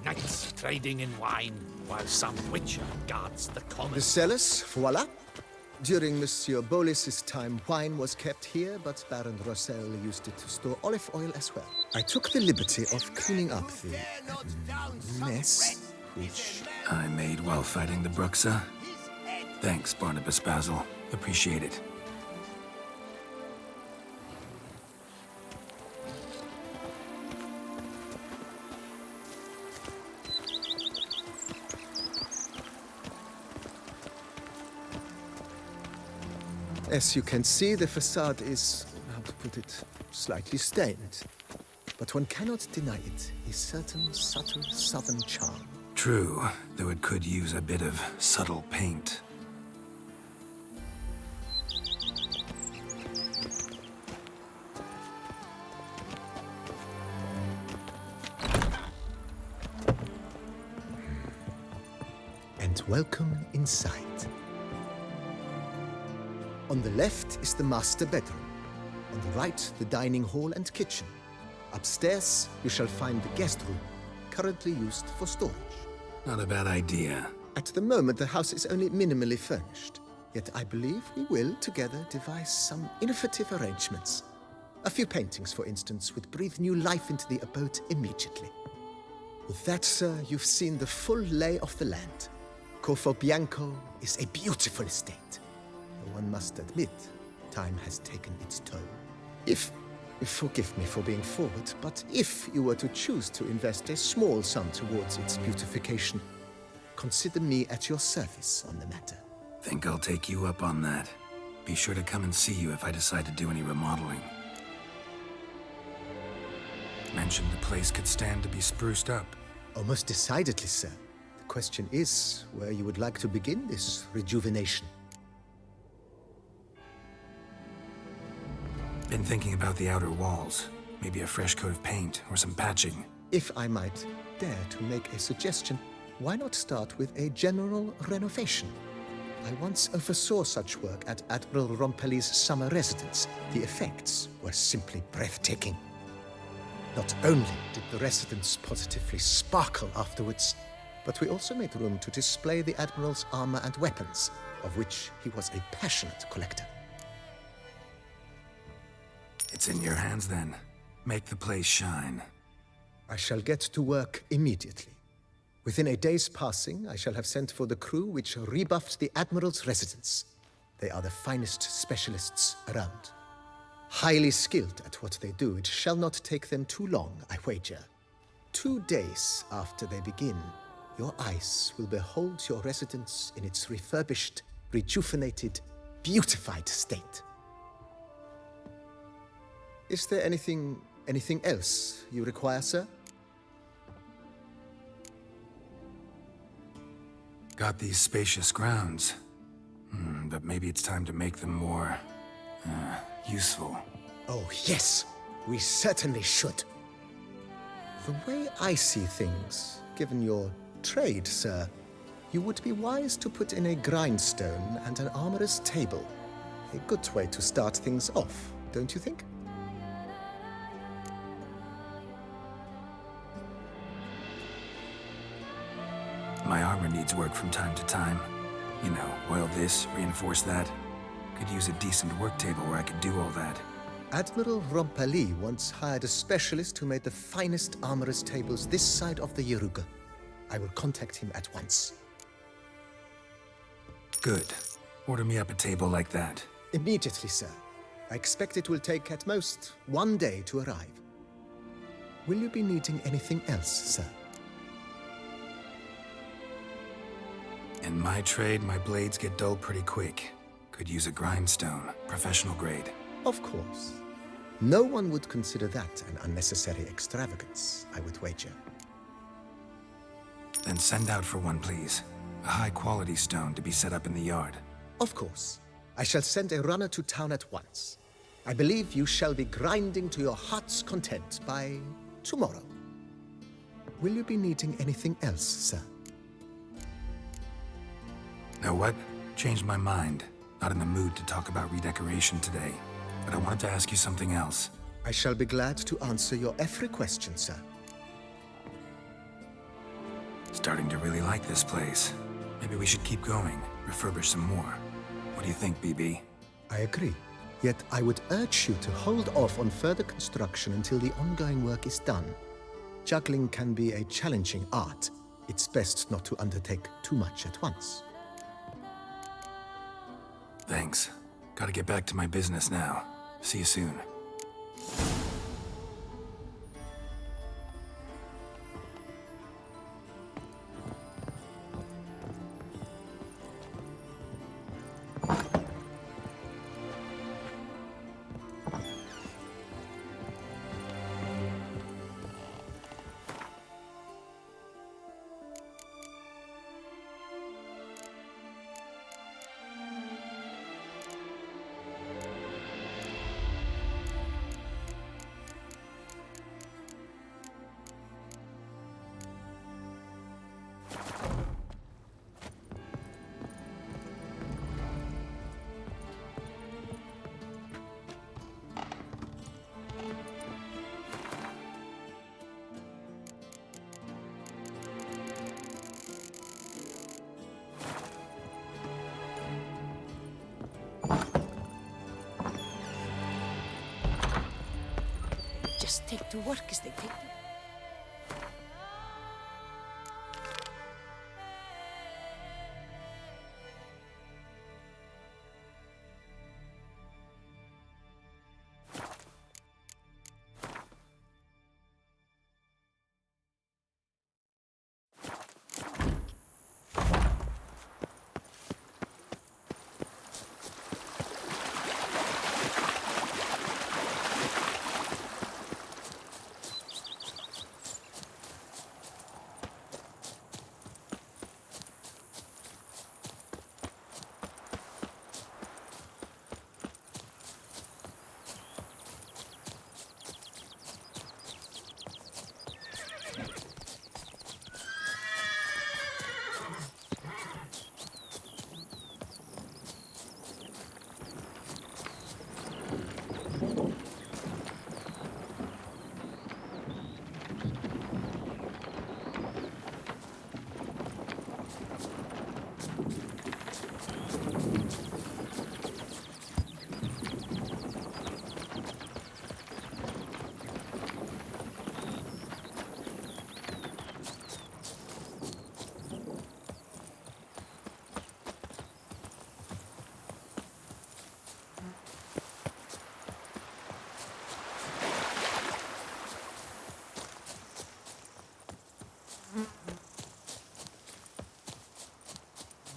S8: Knights trading in wine while some witcher guards the common.
S7: The cellars, voila. During Monsieur Boleus's time, wine was kept here, but Baron Rossel used it to store olive oil as well. I took the liberty of cleaning up the mess, which
S1: I made while fighting the Bruxa. Thanks, Barnabas Basil. Appreciate it.
S7: As you can see, the facade is, how to put it, slightly stained. But one cannot deny it, a certain subtle southern charm.
S1: True, though it could use a bit of subtle paint.
S7: And welcome inside. On the left is the master bedroom. On the right, the dining hall and kitchen. Upstairs, you shall find the guest room, currently used for storage.
S1: Not a bad idea.
S7: At the moment, the house is only minimally furnished. Yet I believe we will, together, devise some innovative arrangements. A few paintings, for instance, would breathe new life into the abode immediately. With that, sir, you've seen the full lay of the land. Corfo Bianco is a beautiful estate. Though one must admit, time has taken its toll. Forgive me for being forward, but if you were to choose to invest a small sum towards its beautification, consider me at your service on the matter.
S1: Think I'll take you up on that. Be sure to come and see you if I decide to do any remodeling. Mentioned the place could stand to be spruced up.
S7: Oh, most decidedly, sir. The question is where you would like to begin this rejuvenation.
S1: Been thinking about the outer walls. Maybe a fresh coat of paint or some patching.
S7: If I might dare to make a suggestion, why not start with a general renovation? I once oversaw such work at Admiral Rompelli's summer residence. The effects were simply breathtaking. Not only did the residence positively sparkle afterwards, but we also made room to display the Admiral's armor and weapons, of which he was a passionate collector.
S1: It's in your hands then. Make the place shine.
S7: I shall get to work immediately. Within a day's passing, I shall have sent for the crew which rebuffed the Admiral's residence. They are the finest specialists around. Highly skilled at what they do, it shall not take them too long, I wager. 2 days after they begin, your eyes will behold your residence in its refurbished, rejuvenated, beautified state. Is there anything else you require, sir?
S1: Got these spacious grounds. But maybe it's time to make them more, useful.
S7: Oh, yes. We certainly should. The way I see things, given your trade, sir, you would be wise to put in a grindstone and an armorer's table. A good way to start things off, don't you think?
S1: My armor needs work from time to time. You know, oil this, reinforce that. Could use a decent work table where I could do all that.
S7: Admiral Rompali once hired a specialist who made the finest armorer's tables this side of the Yaruga. I will contact him at once.
S1: Good. Order me up a table like that.
S7: Immediately, sir. I expect it will take at most 1 day to arrive. Will you be needing anything else, sir?
S1: In my trade, my blades get dull pretty quick. Could use a grindstone, professional grade.
S7: Of course. No one would consider that an unnecessary extravagance, I would wager.
S1: Then send out for one, please. A high-quality stone to be set up in the yard.
S7: Of course. I shall send a runner to town at once. I believe you shall be grinding to your heart's content by tomorrow. Will you be needing anything else, sir?
S1: Know what? Changed my mind. Not in the mood to talk about redecoration today. But I wanted to ask you something else.
S7: I shall be glad to answer your every question, sir.
S1: Starting to really like this place. Maybe we should keep going, refurbish some more. What do you think, BB?
S7: I agree. Yet I would urge you to hold off on further construction until the ongoing work is done. Juggling can be a challenging art. It's best not to undertake too much at once.
S1: Thanks. Gotta get back to my business now. See you soon.
S10: Just take to work as they take.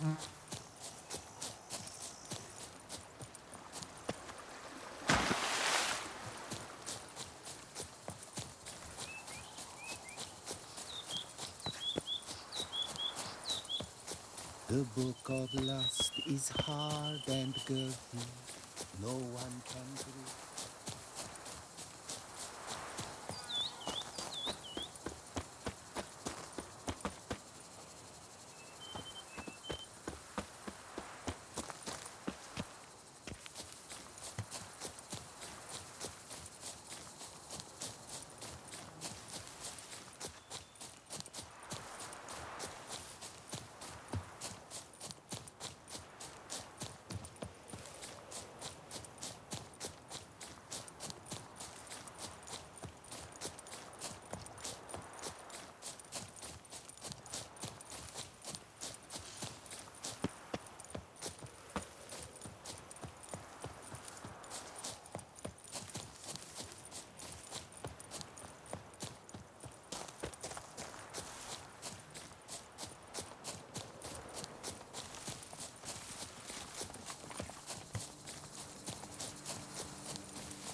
S2: The book of lust is hard and girthy. No one can read.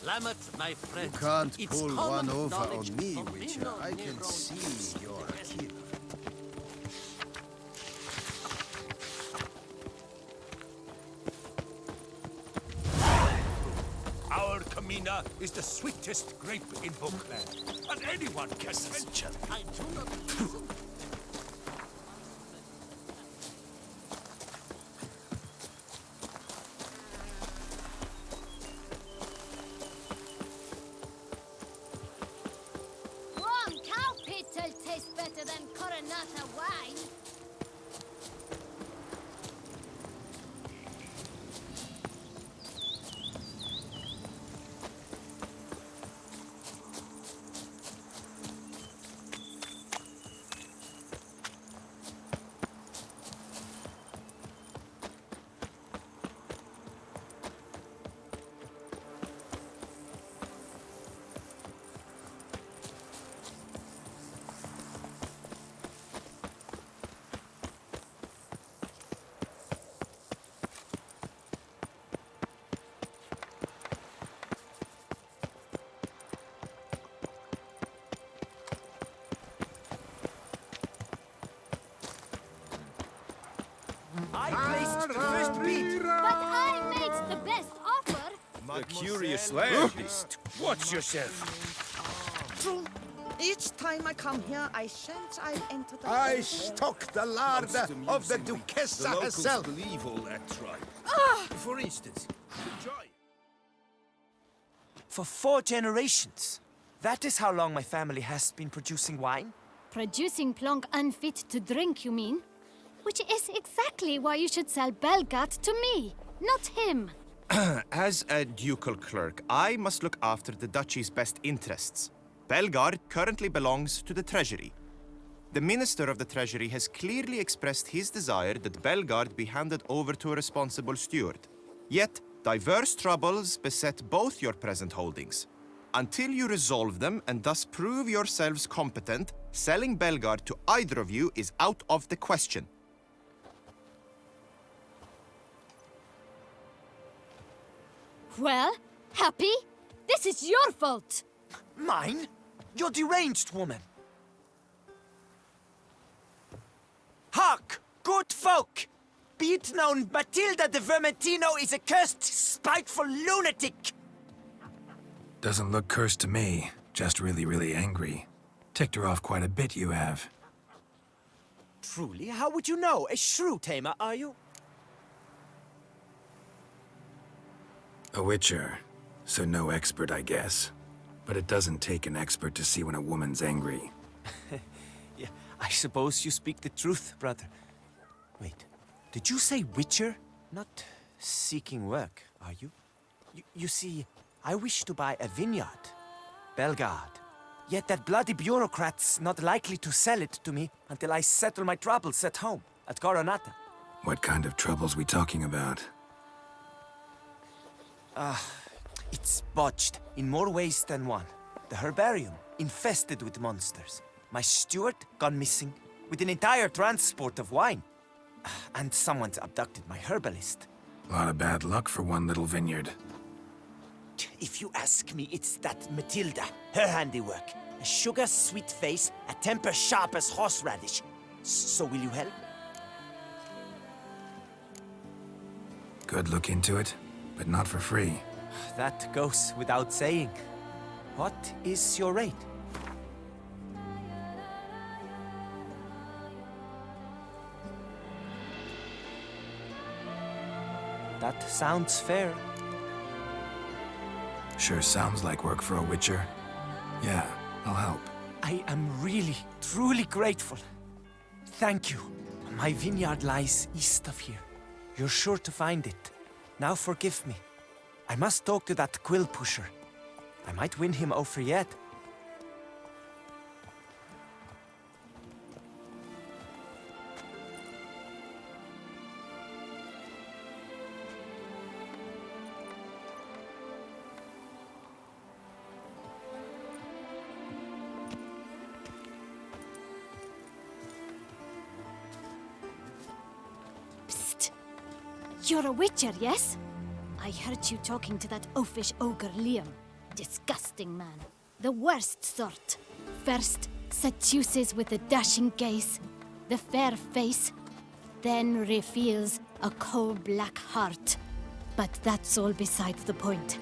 S13: Lamet, my friend.
S4: You can't
S13: It's
S4: pull
S13: common
S4: one over
S13: knowledge
S4: on me,
S13: of
S4: Witcher.
S13: Nero
S4: I can
S13: Nero
S4: see you're a killer.
S8: Our Camina is the sweetest grape in Bookland, and anyone can venture.
S13: I do not listen.
S14: Warm cow pittel tastes better than Coronata wine.
S13: I placed the first bid.
S14: But I made the best offer.
S2: The curious land beast. Watch yourself.
S6: True. Each time I come here, I enter the...
S4: I stock the larder of the Duchessa
S2: The locals
S4: herself.
S2: believe all that tribe. For instance, enjoy.
S5: For 4 generations. That is how long my family has been producing wine.
S14: Producing plonk unfit to drink, you mean? Which is exactly why you should sell Belgard to me, not him.
S15: As a ducal clerk, I must look after the duchy's best interests. Belgard currently belongs to the treasury. The minister of the treasury has clearly expressed his desire that Belgard be handed over to a responsible steward. Yet, diverse troubles beset both your present holdings. Until you resolve them and thus prove yourselves competent, selling Belgard to either of you is out of the question.
S14: Well, happy? This is your fault.
S5: Mine? You're deranged, woman. Hark, good folk! Be it known, Matilda de Vermentino is a cursed, spiteful lunatic!
S1: Doesn't look cursed to me, just really, really angry. Ticked her off quite a bit, you have.
S5: Truly? How would you know? A shrew tamer, are you?
S1: A witcher, so no expert, I guess. But it doesn't take an expert to see when a woman's angry.
S5: Yeah, I suppose you speak the truth, brother. Wait, did you say witcher? Not seeking work, are you? You see, I wish to buy a vineyard. Belgard. Yet that bloody bureaucrat's not likely to sell it to me until I settle my troubles at home, at Coronata.
S1: What kind of troubles we talking about?
S5: It's botched in more ways than one. The herbarium, infested with monsters. My steward, gone missing, with an entire transport of wine. And someone's abducted my herbalist.
S1: A lot of bad luck for one little vineyard.
S13: If you ask me, it's that Matilda, her handiwork. A sugar-sweet face, a temper sharp as horseradish. So will you help?
S1: Could look into it, but not for free.
S5: That goes without saying. What is your rate? That sounds fair.
S1: Sure sounds like work for a witcher. Yeah, I'll help.
S5: I am really, truly grateful. Thank you. My vineyard lies east of here. You're sure to find it. Now forgive me. I must talk to that quill pusher. I might win him over yet.
S14: You're a witcher, yes? I heard you talking to that oafish ogre Liam. Disgusting man. The worst sort. First, seduces with a dashing gaze, the fair face, then reveals a coal-black heart. But that's all beside the point.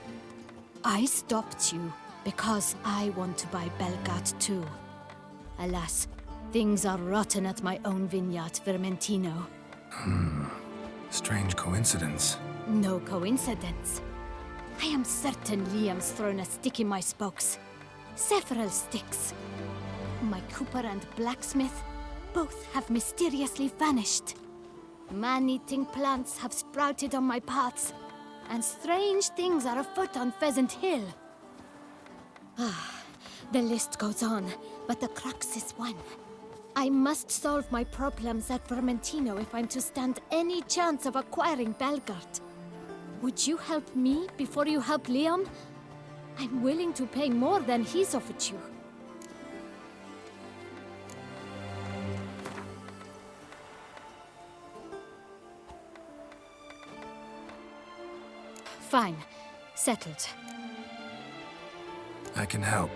S14: I stopped you because I want to buy Belgat too. Alas, things are rotten at my own vineyard, Vermentino.
S1: Strange coincidence.
S14: No coincidence. I am certain Liam's thrown a stick in my spokes. Several sticks. My cooper and blacksmith both have mysteriously vanished. Man-eating plants have sprouted on my paths, and strange things are afoot on Pheasant Hill. The list goes on, but the crux is one. I must solve my problems at Vermentino if I'm to stand any chance of acquiring Belgard. Would you help me before you help Liam? I'm willing to pay more than he's offered you. Fine. Settled.
S1: I can help.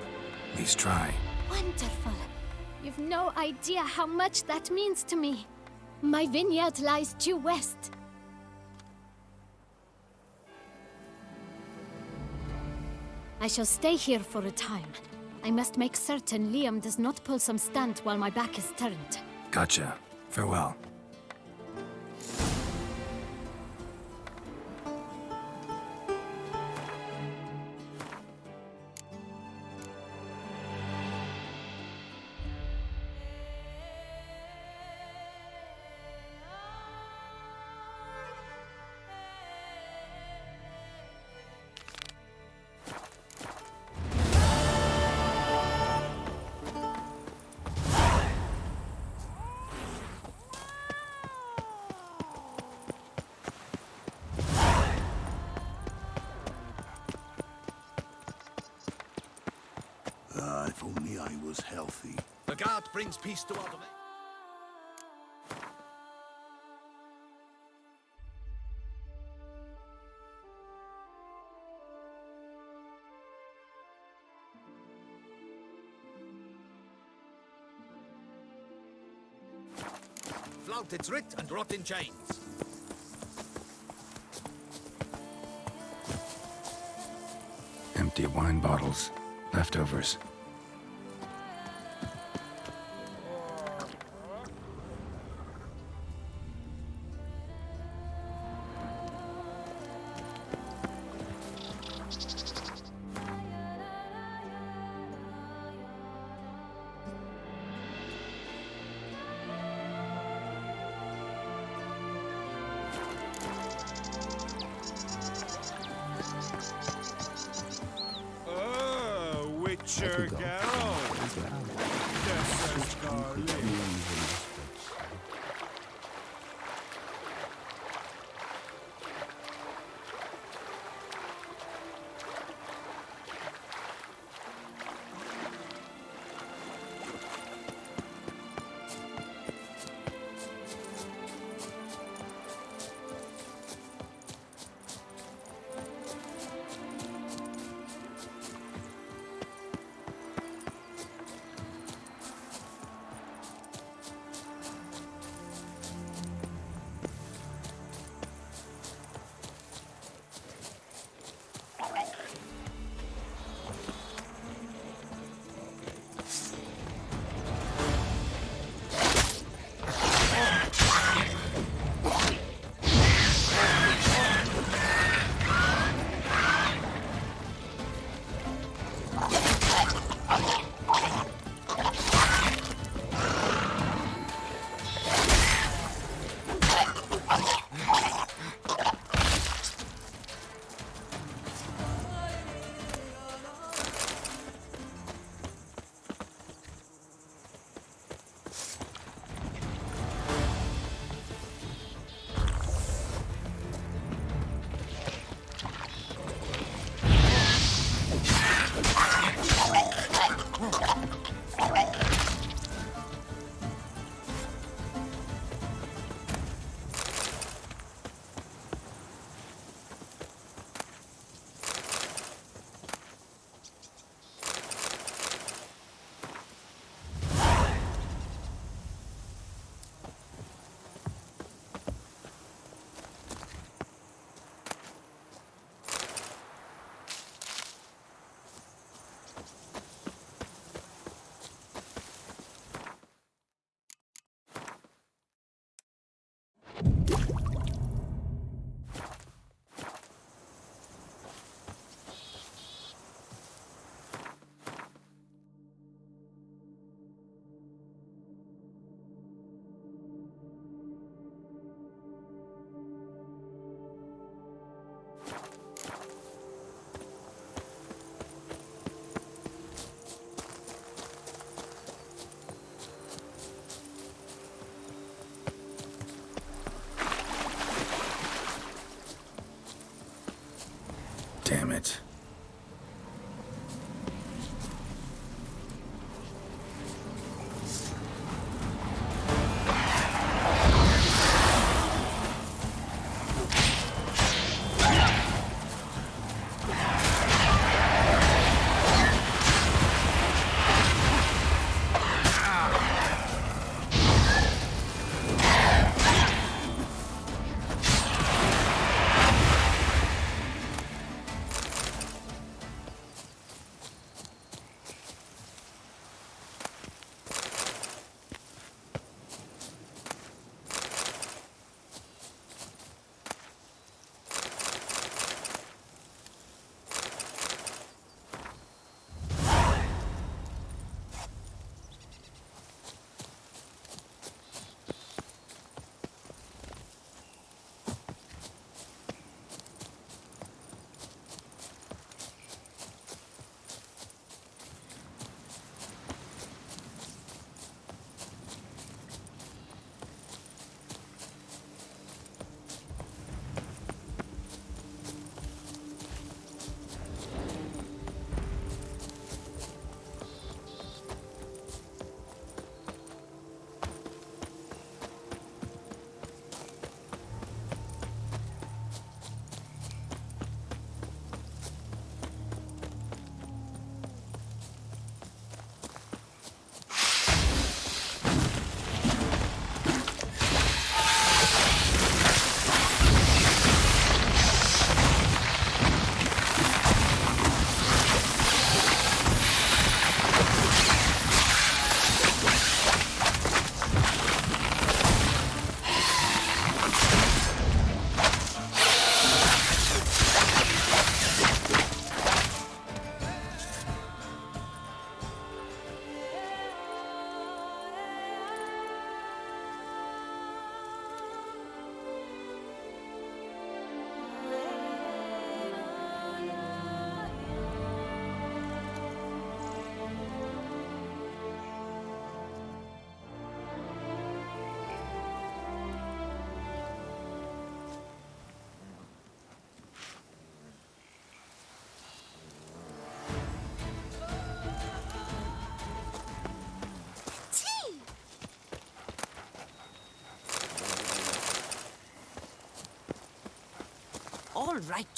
S1: At least try.
S14: Wonderful. You've no idea how much that means to me. My vineyard lies due west. I shall stay here for a time. I must make certain Liam does not pull some stunt while my back is turned.
S1: Gotcha. Farewell.
S4: If only I was healthy.
S12: The guard brings peace to our domain. Flout its writ and rot in chains.
S1: Empty wine bottles. Leftovers.
S15: Witcher Geralt.
S1: Damn it.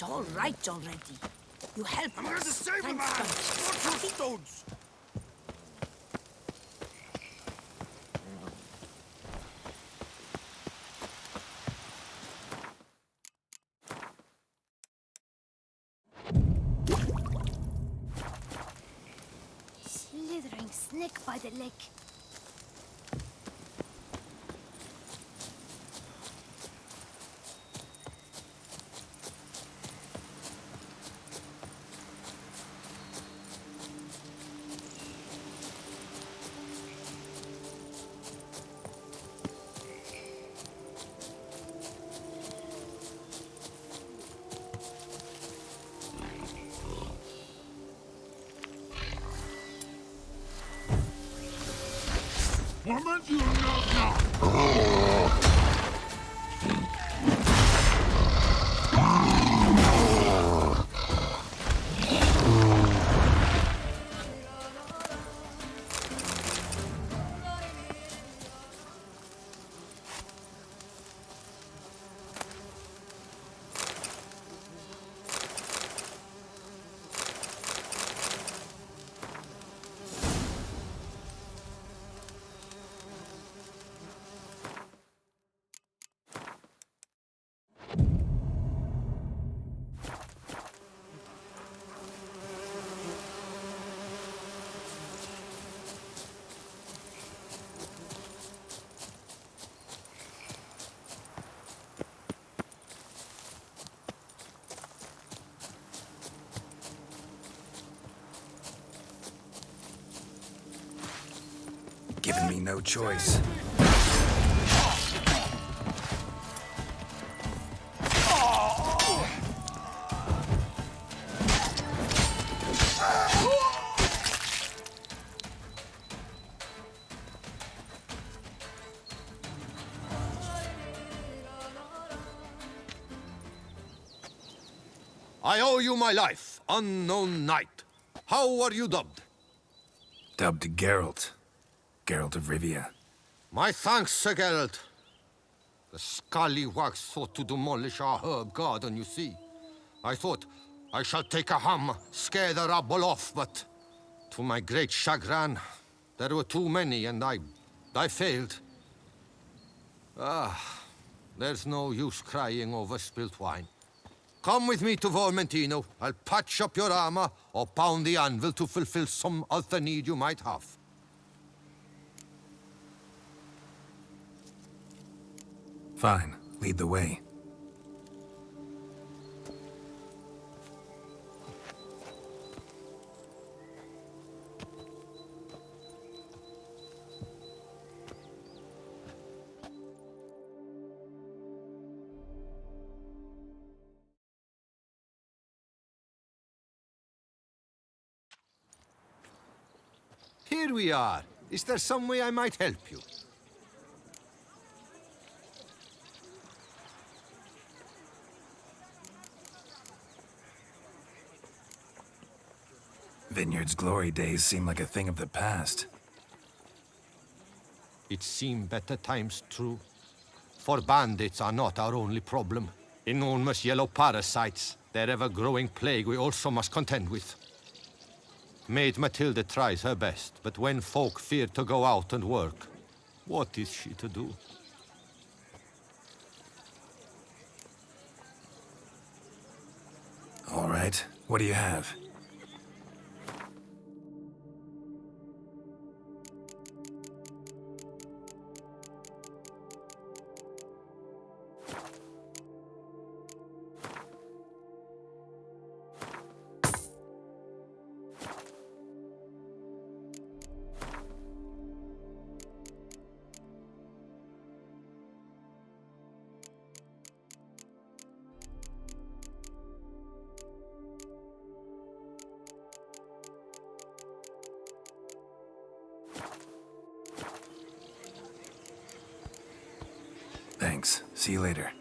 S10: All right already. You helped us.
S12: I'm here to save the man!
S10: Thanks,
S12: Watch your stones!
S14: Slithering snake by the lake.
S12: Woman, you know
S1: Giving me no choice.
S16: I owe you my life, unknown knight. How are you dubbed?
S1: Dubbed Geralt. Geralt of Rivia.
S16: My thanks, Sir Geralt. The scallywags thought to demolish our herb garden, you see. I thought, I shall take a hammer, scare the rabble off, but to my great chagrin, there were too many and I failed. There's no use crying over spilt wine. Come with me to Vermentino. I'll patch up your armor or pound the anvil to fulfill some other need you might have.
S1: Fine. Lead the way.
S16: Here we are. Is there some way I might help you?
S1: Vineyard's glory days seem like a thing of the past.
S16: It seemed better times, true. For bandits are not our only problem. Enormous yellow parasites, their ever-growing plague we also must contend with. Maid Matilda tries her best, but when folk fear to go out and work, what is she to do?
S1: All right, what do you have? Thanks. See you later.